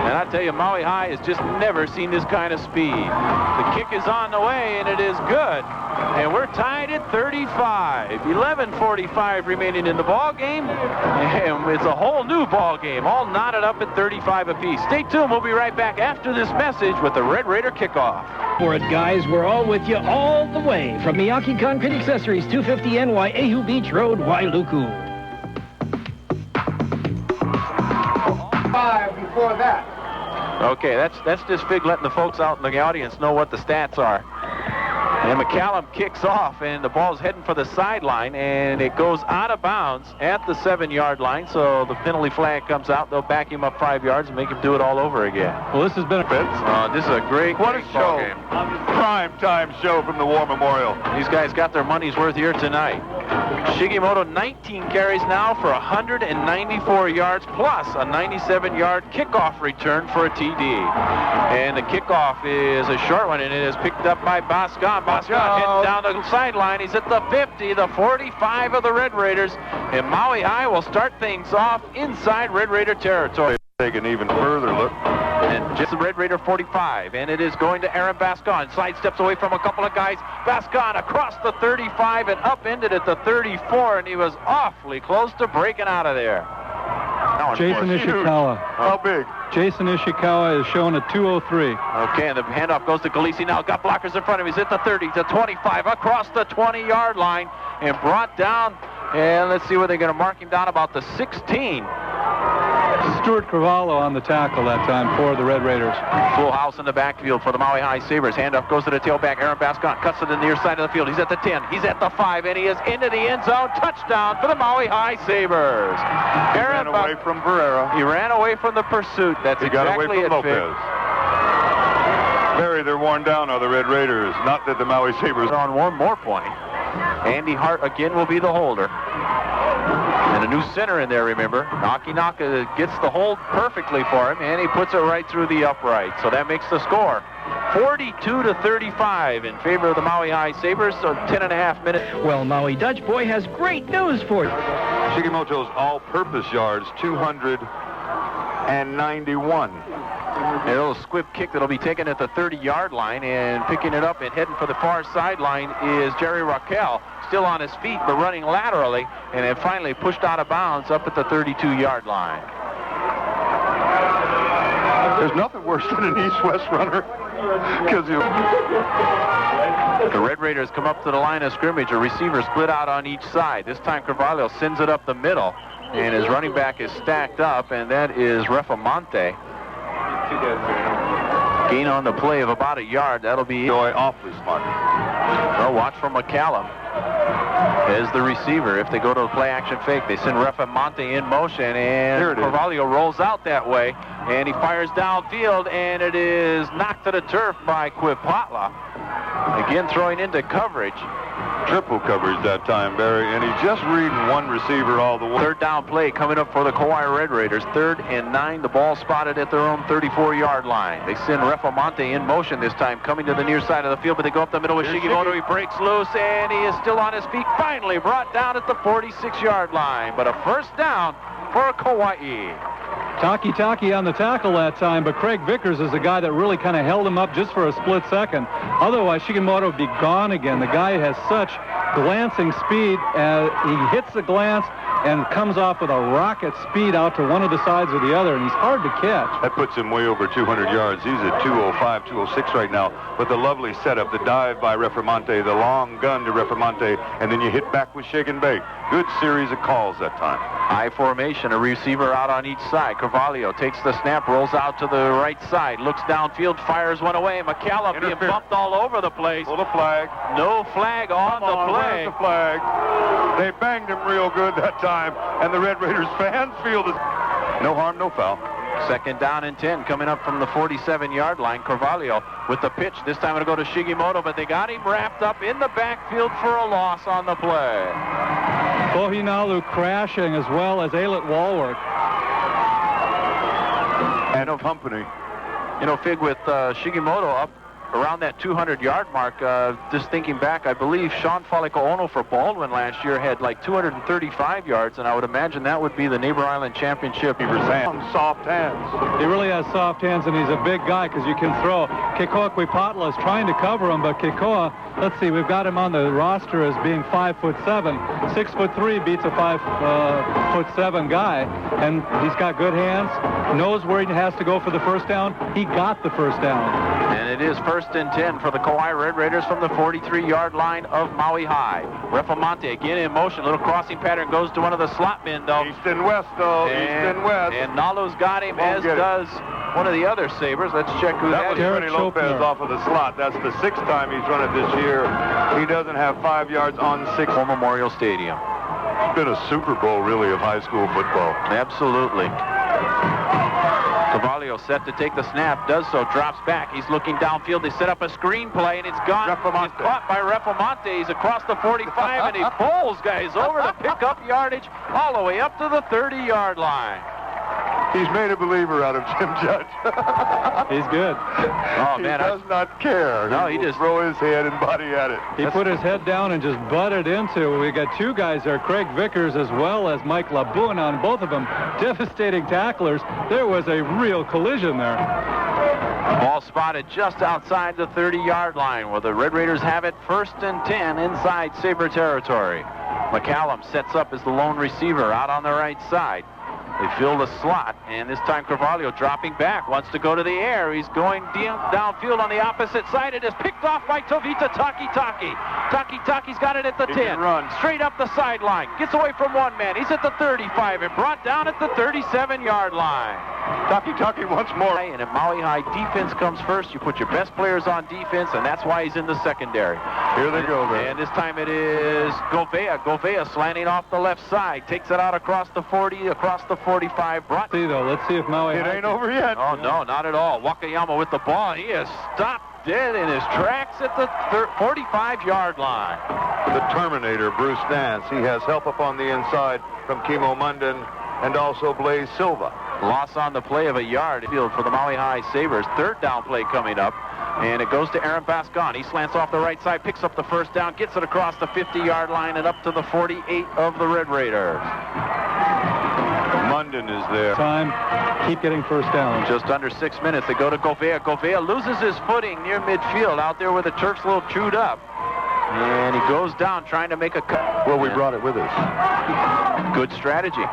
And I tell you, Maui High has just never seen this kind of speed. The kick is on the way, and it is good. And we're tied at 35. 11:45 remaining in the ball game. And it's a whole new ball game, all knotted up at 35 apiece. Stay tuned. We'll be right back after this message with the Red Raider kickoff. For it, guys, we're all with you all the way from Miyake Concrete Accessories, 250 NY, Ahu Beach Road, Wailuku. 5 before that. Okay, that's just Fig letting the folks out in the audience know what the stats are. And McCallum kicks off, and the ball's heading for the sideline, and it goes out of bounds at the 7-yard line. So the penalty flag comes out. They'll back him up 5 yards and make him do it all over again. Well, this has been a this is a great What a ball show. game. Prime time show from the War Memorial. These guys got their money's worth here tonight. Shigimoto, 19 carries now for 194 yards, plus a 97-yard kickoff return for a TD. And the kickoff is a short one, and it is picked up by Boscon. Boscon heading down the sideline. He's at the 50, the 45 of the Red Raiders. And Maui High will start things off inside Red Raider territory. Take an even further look. And just the Red Raider 45, and it is going to Aaron Boscon. Side steps away from a couple of guys. Boscon across the 35 and upended at the 34, and he was awfully close to breaking out of there. Jason Ishikawa. How big? Jason Ishikawa is showing a 203. Okay, and the handoff goes to Galisi now. Got blockers in front of him. He's at the 30, to 25, across the 20-yard line, and brought down. And let's see where they're going to mark him down, about the 16. Stuart Carvalho on the tackle that time for the Red Raiders. Full house in the backfield for the Maui High Sabres. Handoff goes to the tailback. Aaron Boscon cuts to the near side of the field. He's at the 10. He's at the 5, and he is into the end zone. Touchdown for the Maui High Sabres. Aaron ran away from Barrera. He ran away from the pursuit. That's he exactly got away from Lopez. Barry, they're worn down, are the Red Raiders. Not that the Maui Sabres on one more point. Andy Hart again will be the holder. And a new center in there, remember. Nakinaka gets the hold perfectly for him, and he puts it right through the upright. So that makes the score 42-35 in favor of the Maui High Sabres, so 10.5 minutes. Well, Maui Dutch Boy has great news for you. Shigimoto's all-purpose yards, 291. A little squib kick that'll be taken at the 30-yard line, and picking it up and heading for the far sideline is Jerry Raquel, still on his feet but running laterally, and then finally pushed out of bounds up at the 32-yard line. There's nothing worse than an east-west runner. The Red Raiders come up to the line of scrimmage. A receiver split out on each side. This time Carvalho sends it up the middle, and his running back is stacked up, and that is Refamonte. Gain on the play of about a yard. That'll be awfully smart. Well, watch for McCallum as the receiver. If they go to the play action fake, they send Refamonte in motion, and Carvalho rolls out that way, and he fires downfield, and it is knocked to the turf by Quipatla. Again, throwing into coverage. Triple coverage that time, Barry, and he's just reading one receiver all the way. Third down play coming up for the Kauai Red Raiders. 3rd and 9. The ball spotted at their own 34-yard line. They send Refamonte in motion this time, coming to the near side of the field, but they go up the middle with Shigimoto. He breaks loose, and he is still on his feet. Finally brought down at the 46-yard line, but a first down for Kauai. Taki on the tackle that time, but Craig Vickers is the guy that really kind of held him up just for a split second. Otherwise, Shigimoto would be gone again. The guy has such glancing speed. He hits the glance and comes off with a rocket speed out to one of the sides or the other, and he's hard to catch. That puts him way over 200 yards. He's at 205, 206 right now. But the lovely setup, the dive by Refamonte, the long gun to Refamonte, and then you hit back with shake and bake. Good series of calls that time. High formation, a receiver out on each side. Carvalho takes the snap, rolls out to the right side, looks downfield, fires one away. McCallum being bumped all over the place. Pull the flag. No flag on the play. Where's the flag? They banged him real good that time, and the Red Raiders fans feel this. No harm, no foul. 2nd down and 10 coming up from the 47-yard line. Carvalho with the pitch. This time it'll go to Shigimoto, but they got him wrapped up in the backfield for a loss on the play. Pohinalu crashing as well as Alet Walworth. And of company. You know, Fig, with Shigimoto up around that 200-yard mark, just thinking back, I believe Sean Faleko-Ono for Baldwin last year had like 235 yards, and I would imagine that would be the Neighbor Island Championship. Soft hands. He really has soft hands, and he's a big guy because you can throw. Kekoa Quipatla is trying to cover him, but Kekoa, let's see, we've got him on the roster as being 5'7". 6'3" beats a 5'7" guy, and he's got good hands, knows where he has to go for the first down. He got the first down. And it is 1st and 10 for the Kauai Red Raiders from the 43-yard line of Maui High. Refamonte again in motion. Little crossing pattern goes to one of the slot men, though. East and west, though. East and west. And Nalu's got him, as does one of the other Sabres. Let's check who that is. That was Tony Lopez off of the slot. That's the 6th time he's run it this year. He doesn't have 5 yards on 6. Memorial Stadium. It's been a Super Bowl, really, of high school football. Absolutely. Carvalho set to take the snap, does so, drops back. He's looking downfield. They set up a screen play, and it's gone. He's caught by Refamonte. He's across the 45, and he bowls guys over to pick up yardage all the way up to the 30-yard line. He's made a believer out of Jim Judge. He's good. Oh, man. He does not care. No, he just throw his head and body at it. He put his head down and just butted into. We got 2 guys there, Craig Vickers as well as Mike LaBoon, on both of them devastating tacklers. There was a real collision there. Ball spotted just outside the 30-yard line, where the Red Raiders have it 1st and 10 inside Sabre territory. McCallum sets up as the lone receiver out on the right side. They fill the slot, and this time Carvalho dropping back, wants to go to the air. He's going downfield on the opposite side. It is picked off by Tovita Taki. Taki's got it at the 10. Straight up the sideline. Gets away from one man. He's at the 35 and brought down at the 37-yard line. Taki once more. And at Maui High, defense comes first. You put your best players on defense, and that's why he's in the secondary. Here they go, man. And this time it is Govea. Govea slanting off the left side. Takes it out across the 40, across the 45. Let's see if Maui It ain't over yet. Oh, no, not at all. Wakayama with the ball. He is stopped dead in his tracks at the 45-yard line. The Terminator, Bruce Nance. He has help up on the inside from Kimo Munden and also Blaze Silva. Loss on the play of a yard field for the Maui High Sabres. 3rd down play coming up. And it goes to Aaron Bascon. He slants off the right side, picks up the first down, gets it across the 50-yard line and up to the 48 of the Red Raiders. Munden Munden is there. Time, keep getting first down. Just under 6 minutes. They go to Gouveia. Gouveia loses his footing near midfield out there where the turf's a little chewed up. And he goes down trying to make a cut. Well, we brought it with us. Good strategy.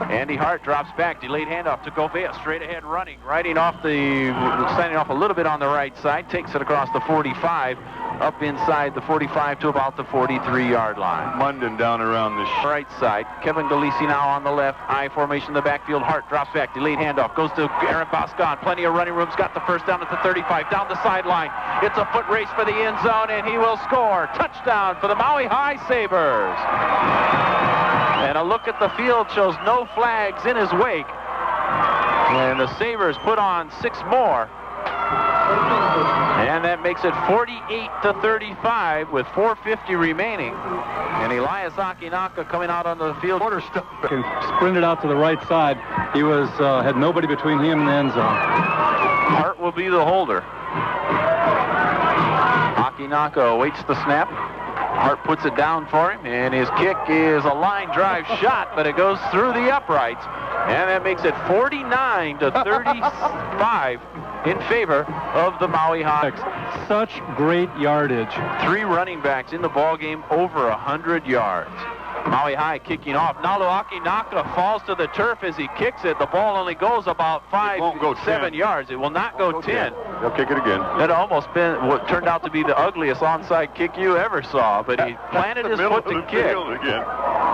Andy Hart drops back. Delayed handoff to Gouveia. Straight ahead running. Standing off a little bit on the right side. Takes it across the 45. Up inside the 45 to about the 43-yard line. Munden down around the right side. Kevin Galisi now on the left. I formation in the backfield. Hart drops back. Delayed handoff. Goes to Aaron Boscon. Plenty of running room's got the first down at the 35. Down the sideline. It's a foot race for the end zone, and he will score. Touchdown for the Maui High Sabres. And a look at the field shows no flags in his wake. And the Sabres put on 6 more. And that makes it 48-35 with 4:50 remaining. And Elias Akinaka coming out onto the field. And sprinted out to the right side. He was had nobody between him and the end zone. Hart will be the holder. Akinaka awaits the snap. Hart puts it down for him, and his kick is a line drive shot, but it goes through the uprights. And that makes it 49-35 in favor of the Maui High. Such great yardage. 3 running backs in the ball game over 100 yards. Maui High kicking off. Nalo Akinaka falls to the turf as he kicks it. The ball only goes about 7 yards. It will not go 10. They'll kick it again. It almost been what turned out to be the ugliest onside kick you ever saw, but he planted his foot to kick.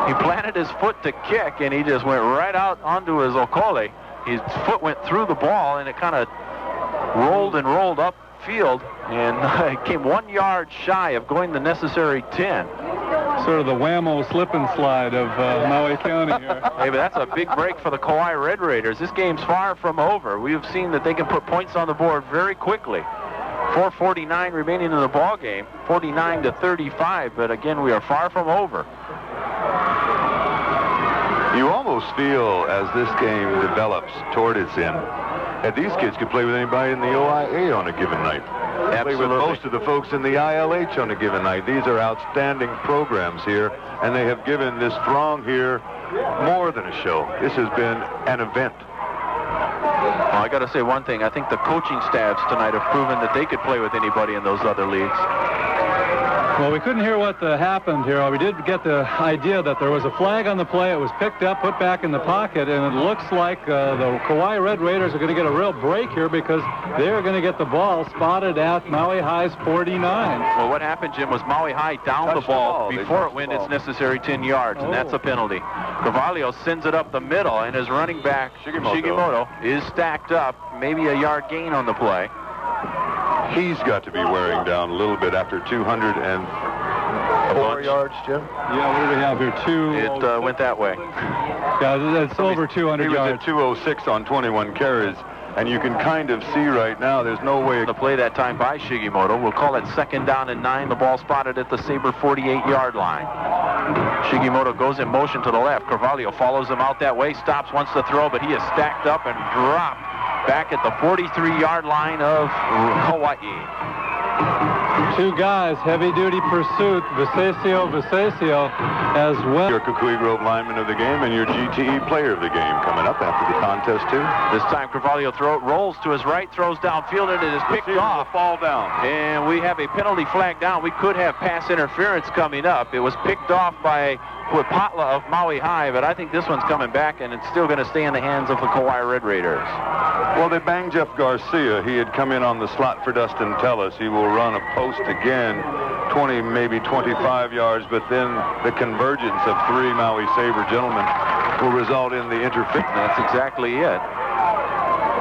He planted his foot to kick, and he just went right out onto his okole. His foot went through the ball, and it kind of rolled and rolled up field, and it came 1 yard shy of going the necessary 10. Sort of the whammo slip and slide of Maui County here. Hey, but that's a big break for the Kauai Red Raiders. This game's far from over. We've seen that they can put points on the board very quickly. 4:49 remaining in the ball game, 49-35, but again, we are far from over. You almost feel, as this game develops toward its end, that these kids could play with anybody in the OIA on a given night. Play with most of the folks in the ILH on a given night. These are outstanding programs here, and they have given this throng here more than a show. This has been an event. Well, I got to say one thing. I think the coaching staffs tonight have proven that they could play with anybody in those other leagues. Well, we couldn't hear what happened here. We did get the idea that there was a flag on the play. It was picked up, put back in the pocket, and it looks like the Kauai Red Raiders are going to get a real break here because they're going to get the ball spotted at Maui High's 49. Well, what happened, Jim, was Maui High downed the ball before it went its necessary 10 yards, and that's a penalty. Carvalho sends it up the middle, and his running back, Shigimoto, is stacked up, maybe a yard gain on the play. He's got to be wearing down a little bit after 204 yards, Jim. Yeah, what do we have here? It went that way. Yeah, it's over 200 yards. He was at 206 on 21 carries, and you can kind of see right now there's no way to play that time by Shigimoto. We'll call it 2nd down and 9. The ball spotted at the Sabre 48-yard line. Shigimoto goes in motion to the left. Carvalho follows him out that way, stops, wants to throw, but he is stacked up and dropped back at the 43-yard line of Hawaii. 2 guys, heavy-duty pursuit, Visesio as well. Your Kukui Grove lineman of the game and your GTE player of the game coming up after the contest, too. This time Carvalho rolls to his right, throws downfield, and it is picked off. Fall down. And we have a penalty flag down. We could have pass interference coming up. It was picked off by Huipatla of Maui High, but I think this one's coming back, and it's still going to stay in the hands of the Kauai Red Raiders. Well, they banged Jeff Garcia. He had come in on the slot for Dustin Tellis. He will run a post again, 20, maybe 25 yards, but then the convergence of 3 Maui Sabre gentlemen will result in the interference. That's exactly it.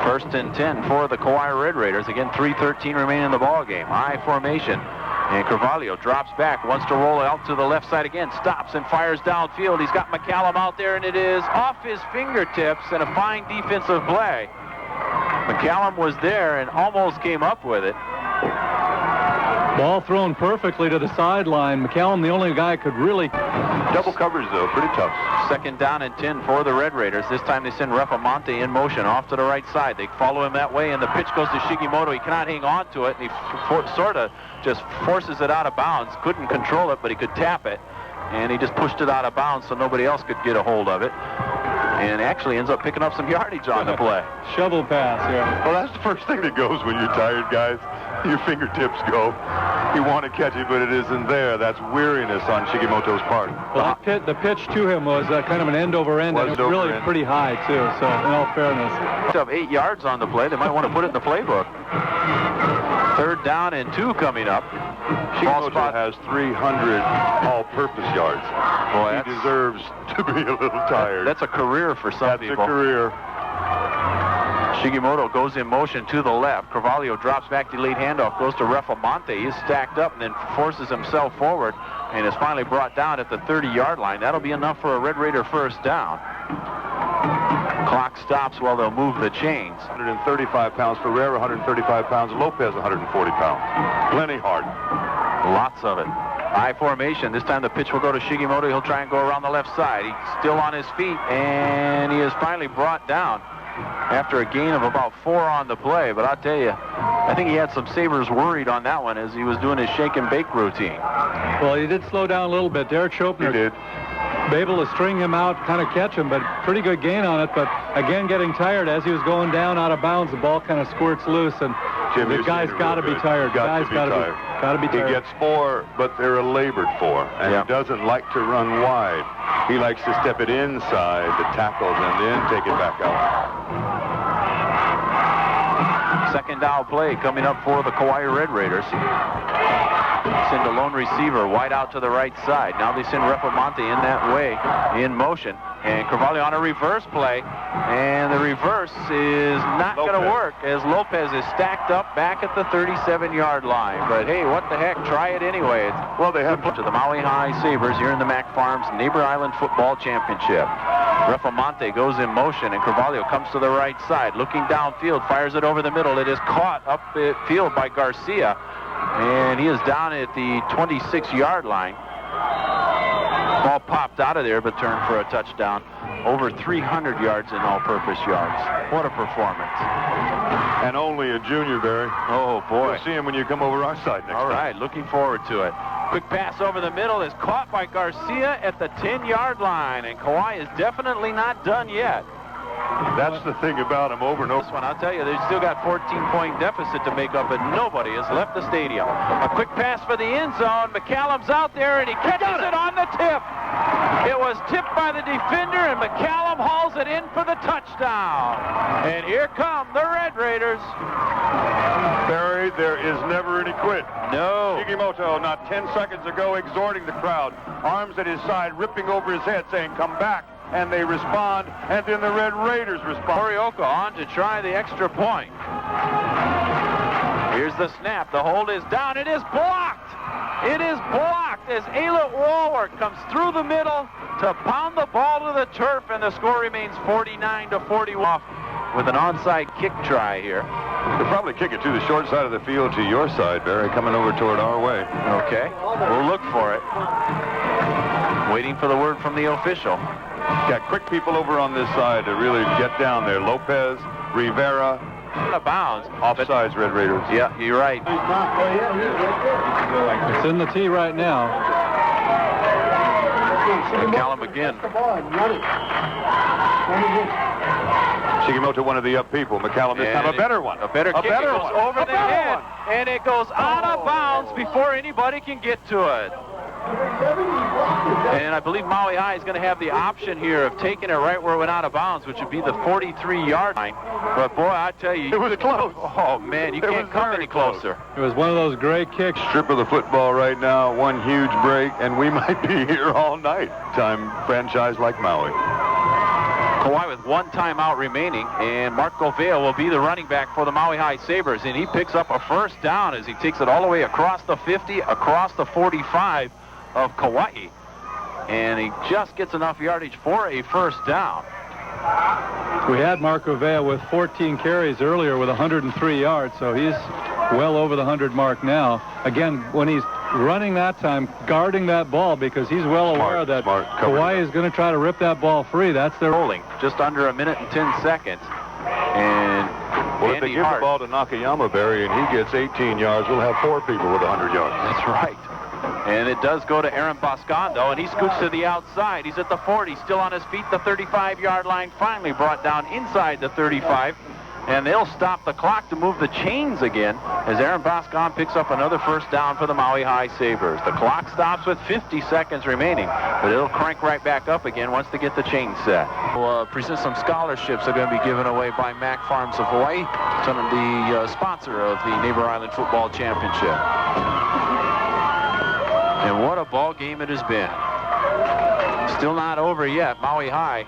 1st and 10 for the Kauai Red Raiders. Again, 3:13 remaining in the ball game. I formation. And Carvalho drops back, wants to roll out to the left side again, stops and fires downfield. He's got McCallum out there, and it is off his fingertips, and a fine defensive play. McCallum was there and almost came up with it. Ball thrown perfectly to the sideline. McCallum, the only guy could really... Double coverage, though, pretty tough. 2nd down and 10 for the Red Raiders. This time they send Refamonte in motion off to the right side. They follow him that way, and the pitch goes to Shigimoto. He cannot hang on to it, and he sort of just forces it out of bounds. Couldn't control it, but he could tap it, and he just pushed it out of bounds so nobody else could get a hold of it. and actually ends up picking up some yardage on the play. Shovel pass here. Well, that's the first thing that goes when you're tired, guys. Your fingertips go. You want to catch it, but it isn't there. That's weariness on Shigimoto's part. Well, the pitch to him was kind of an end over end, and it was really pretty high, too, so in all fairness. Up 8 yards on the play. They might want to put it in the playbook. 3rd down and 2 coming up. Shigimoto has 300 all-purpose yards. Boy, he deserves to be a little tired. That's a career for some people. That's a career. Shigimoto goes in motion to the left. Carvalho drops back, delayed handoff, goes to Refamonte. He's stacked up and then forces himself forward and is finally brought down at the 30-yard line. That'll be enough for a Red Raider first down. Clock stops while they'll move the chains. 135 pounds Ferreira, 135 pounds Lopez, 140 pounds. Plenty hard. Lots of it. I formation. This time the pitch will go to Shigimoto. He'll try and go around the left side. He's still on his feet, and he is finally brought down after a gain of about 4 on the play. But I'll tell you, I think he had some Sabres worried on that one as he was doing his shake and bake routine. Well, he did slow down a little bit. Derek Schoepner did. Able to string him out, kind of catch him, but pretty good gain on it. But again, getting tired as he was going down out of bounds, the ball kind of squirts loose, and Jim, the guy's got to be tired. Got to be tired. He gets 4, but they're a labored 4, and he doesn't like to run wide. He likes to step it inside the tackles and then take it back out. 2nd down play coming up for the Kauai Red Raiders. Send a lone receiver wide out to the right side. Now they send Refamonte in that way, in motion. And Carvalho on a reverse play. And the reverse is not going to work as Lopez is stacked up back at the 37-yard line. But hey, what the heck, try it anyway. Well, they have to the Maui High Sabres here in the Mac Farms Neighbor Island Football Championship. Refamonte goes in motion, and Carvalho comes to the right side, looking downfield, fires it over the middle. It is caught up the field by Garcia, and he is down at the 26-yard line. Ball popped out of there, but turned for a touchdown. Over 300 yards in all-purpose yards. What a performance. And only a junior, Barry. Oh, boy. You'll see him when you come over our side next time. All right, looking forward to it. Quick pass over the middle is caught by Garcia at the 10-yard line, and Kauai is definitely not done yet. That's the thing about him over and over. This one, I'll tell you, they've still got 14-point deficit to make up, and nobody has left the stadium. A quick pass for the end zone. McCallum's out there, and he catches it on the tip. It was tipped by the defender, and McCallum hauls it in for the touchdown. And here come the Red Raiders. Barry, there is never any quit. No. Shigimoto, not 10 seconds ago, exhorting the crowd. Arms at his side, ripping over his head, saying, come back. And they respond, and then the Red Raiders respond. Morioka on to try the extra point. Here's the snap. The hold is down. It is blocked. It is blocked as Aylett Walworth comes through the middle to pound the ball to the turf, and the score remains 49-41 with an onside kick try here. They'll probably kick it to the short side of the field to your side, Barry, coming over toward our way. Okay, we'll look for it. Waiting for the word from the official. Got quick people over on this side to really get down there. Lopez, Rivera. Out of bounds. Offsides, Red Raiders. Yeah, you're right. It's in the tee right now. McCallum again. Shigimoto, one of the up people. McCallum this time a better one. A better kick. It goes over the head, and it goes out of bounds before anybody can get to it. And I believe Maui High is going to have the option here of taking it right where it went out of bounds, which would be the 43-yard line. But boy, I tell you, it was close. Oh man, you can't come any closer. It was one of those great kicks. Strip of the football right now, one huge break, and we might be here all night. Time franchise like Maui. Kauai with one timeout remaining, and Mark Gouveia will be the running back for the Maui High Sabres, and he picks up a first down as he takes it all the way across the 50, across the 45 of Kauai, and he just gets enough yardage for a first down. We had Mark Gouveia with 14 carries earlier with 103 yards, so he's well over the 100 mark now. Again, when he's running that time, guarding that ball, because he's well aware that Kauai is going to try to rip that ball free. That's their rolling. Just under a minute and 10 seconds. And well, if they give the ball to Nakayama, Barry, and he gets 18 yards, we'll have 4 people with 100 yards. That's right. And it does go to Aaron Boscondo, and he scoots to the outside. He's at the 40, still on his feet. The 35-yard line finally brought down inside the 35. And they'll stop the clock to move the chains again as Aaron Boscon picks up another first down for the Maui High Sabres. The clock stops with 50 seconds remaining, but it'll crank right back up again once they get the chains set. We'll present some scholarships that are going to be given away by Mac Farms of Hawaii, the sponsor of the Neighbor Island Football Championship. And what a ball game it has been. Still not over yet. Maui High,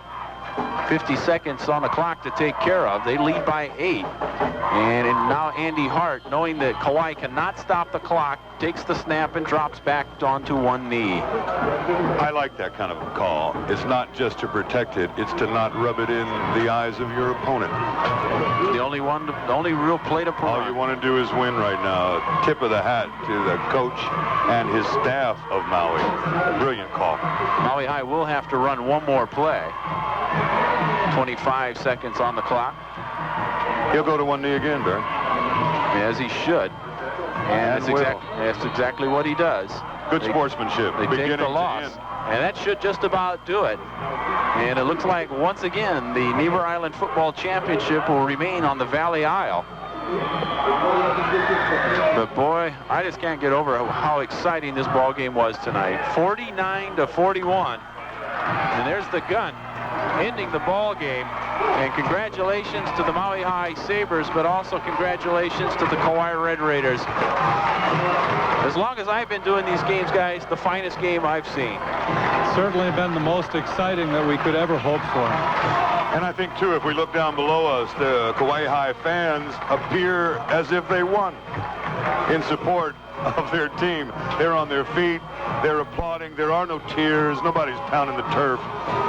50 seconds on the clock to take care of. They lead by 8. And now Andy Hart, knowing that Kauai cannot stop the clock, takes the snap and drops back onto one knee. I like that kind of a call. It's not just to protect it, it's to not rub it in the eyes of your opponent. The only real play to put All on. you want to do is win right now. Tip of the hat to the coach and his staff of Maui. Brilliant call. Maui High will have to run one more play. 25 seconds on the clock. He'll go to one knee again, Barry. As he should. And that's exactly what he does. Good sportsmanship. They take the loss. And that should just about do it. And it looks like, once again, the Neighbor Island Football Championship will remain on the Valley Isle. But boy, I just can't get over how exciting this ball game was tonight. 49-41. And there's the gun ending the ball game. And congratulations to the Maui High Sabres, but also congratulations to the Kauai Red Raiders. As long as I've been doing these games, guys, the finest game I've seen. Certainly been the most exciting that we could ever hope for. And I think, too, if we look down below us, the Kauai High fans appear as if they won in support of their team. They're on their feet. They're applauding. There are no tears. Nobody's pounding the turf.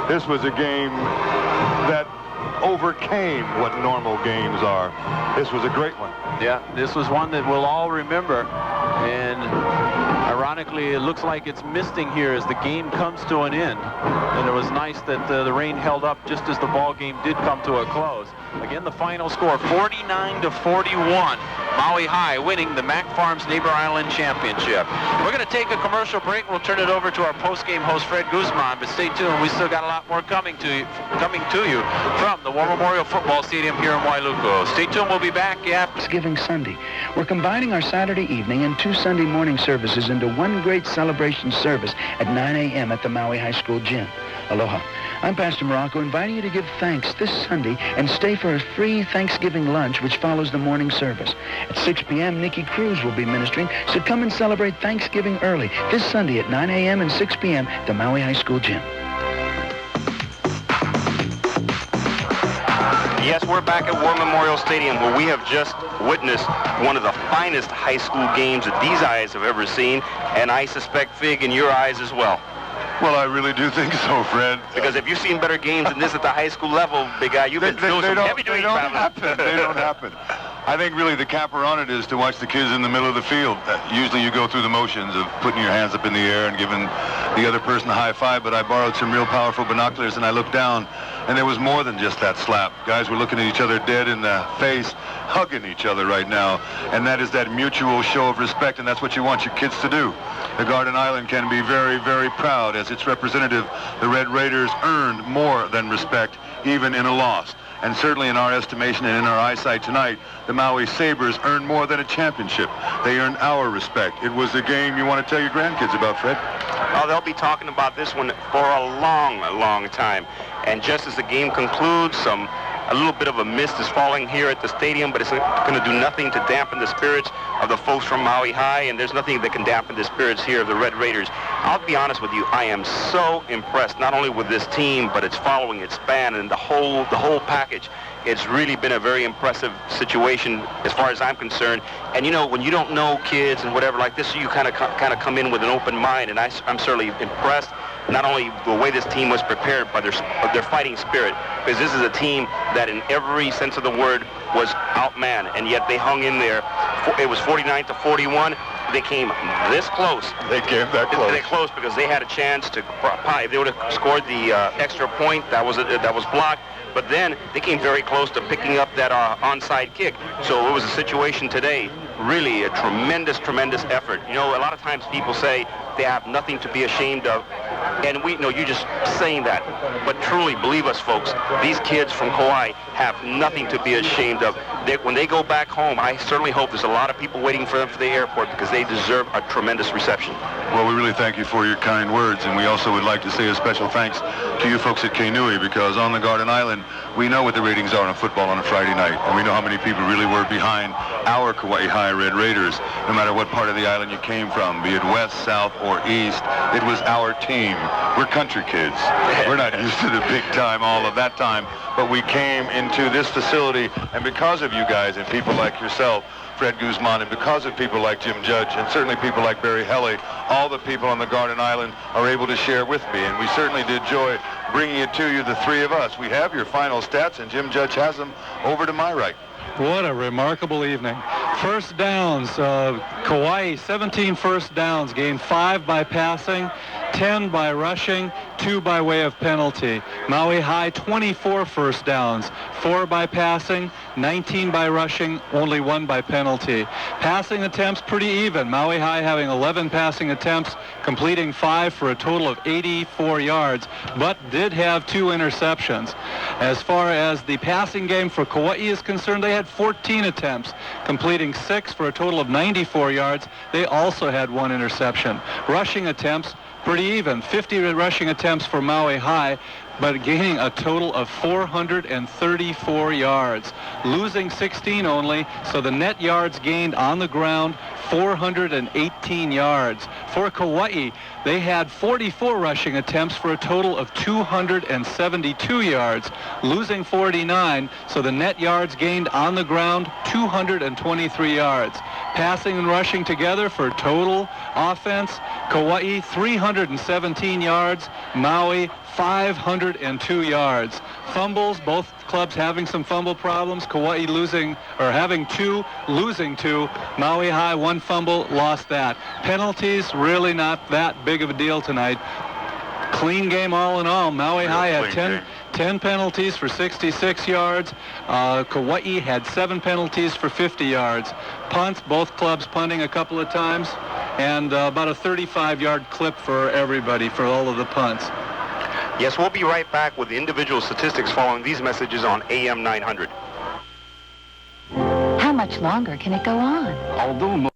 This was a game that overcame what normal games are. This was a great one. Yeah, this was one that we'll all remember. And ironically, it looks like it's misting here as the game comes to an end. And it was nice that the rain held up just as the ball game did come to a close. Again, the final score, 49-41. Maui High winning the Mac Farms Neighbor Island Championship. We're going to take a commercial break. We'll turn it over to our post-game host, Fred Guzman. But stay tuned. We still got a lot more coming to you from the War Memorial Football Stadium here in Wailuku. Stay tuned. We'll be back after Thanksgiving Sunday. We're combining our Saturday evening and 2 Sunday morning services into one great celebration service at 9 a.m. at the Maui High School gym. Aloha. I'm Pastor Morocco, inviting you to give thanks this Sunday and stay for a free Thanksgiving lunch which follows the morning service. At 6 p.m., Nikki Cruz will be ministering, so come and celebrate Thanksgiving early this Sunday at 9 a.m. and 6 p.m. at the Maui High School gym. Yes, we're back at War Memorial Stadium, where we have just witnessed one of the finest high school games that these eyes have ever seen, and I suspect, Fig, in your eyes as well. Well, I really do think so, Fred. Because if you've seen better games than this at the high school level, big guy, you've been through some heavy-duty traveling. They don't happen. I think really the capper on it is to watch the kids in the middle of the field. Usually you go through the motions of putting your hands up in the air and giving the other person a high five, but I borrowed some real powerful binoculars and I looked down, and there was more than just that slap. Guys were looking at each other dead in the face, hugging each other right now, and that is that mutual show of respect, and that's what you want your kids to do. The Garden Island can be very, very proud. As its representative, the Red Raiders earned more than respect, even in a loss. And certainly in our estimation and in our eyesight tonight, the Maui Sabres earned more than a championship. They earned our respect. It was the game you want to tell your grandkids about, Fred? Oh, they'll be talking about this one for a long, long time. And just as the game concludes, a little bit of a mist is falling here at the stadium, but it's going to do nothing to dampen the spirits of the folks from Maui High, and there's nothing that can dampen the spirits here of the Red Raiders. I'll be honest with you, I am so impressed not only with this team, but its following, its span, and the whole package. It's really been a very impressive situation as far as I'm concerned. And you know, when you don't know kids and whatever like this, you kind of come in with an open mind, and I'm certainly impressed. Not only the way this team was prepared, but their fighting spirit, because this is a team that in every sense of the word was outmanned, and yet they hung in there. It was 49-41. They came this close. They came that close. They close because they had a chance to, if they would have scored the extra point that was blocked, but then they came very close to picking up that onside kick. So it was a situation today, really a tremendous, tremendous effort. You know, a lot of times people say they have nothing to be ashamed of, and we know you're just saying that. But truly, believe us, folks, these kids from Kauai have nothing to be ashamed of. When they go back home, I certainly hope there's a lot of people waiting for them for the airport because they deserve a tremendous reception. Well, we really thank you for your kind words, and we also would like to say a special thanks to you folks at Kainui, because on the Garden Island, we know what the ratings are in football on a Friday night, and we know how many people really were behind our Kauai High Red Raiders. No matter what part of the island you came from, be it west, south, or east, it was our team. We're country kids. We're not used to the big time all of that time, but we came into this facility, and because of you guys and people like yourself, Fred Guzman, and because of people like Jim Judge, and certainly people like Barry Helly, all the people on the Garden Island are able to share with me, and we certainly did enjoy bringing it to you, the three of us. We have your final stats, and Jim Judge has them over to my right. What a remarkable evening. First downs, Kauai, 17 first downs, gained 5 by passing, 10 by rushing, 2 by way of penalty. Maui High, 24 first downs, 4 by passing, 19 by rushing, only 1 by penalty. Passing attempts pretty even. Maui High having 11 passing attempts, completing 5 for a total of 84 yards, but did have 2 interceptions. As far as the passing game for Kauai is concerned, they had 14 attempts, completing 6 for a total of 94 yards. They also had 1 interception. Rushing attempts, pretty even. 50 rushing attempts for Maui High, but gaining a total of 434 yards, losing 16 only, so the net yards gained on the ground, 418 yards. For Kauai, they had 44 rushing attempts for a total of 272 yards, losing 49, so the net yards gained on the ground, 223 yards. Passing and rushing together for total offense, Kauai 317 yards, Maui 502 yards. Fumbles, both clubs having some fumble problems. Kauai having 2, losing 2. Maui High 1 fumble, lost that. Penalties, really not that big of a deal tonight. Clean game all in all. Maui High had 10 penalties for 66 yards. Kauai had 7 penalties for 50 yards. Punts, both clubs punting a couple of times, and about a 35-yard clip for everybody for all of the punts. Yes, we'll be right back with the individual statistics following these messages on AM 900. How much longer can it go on? Although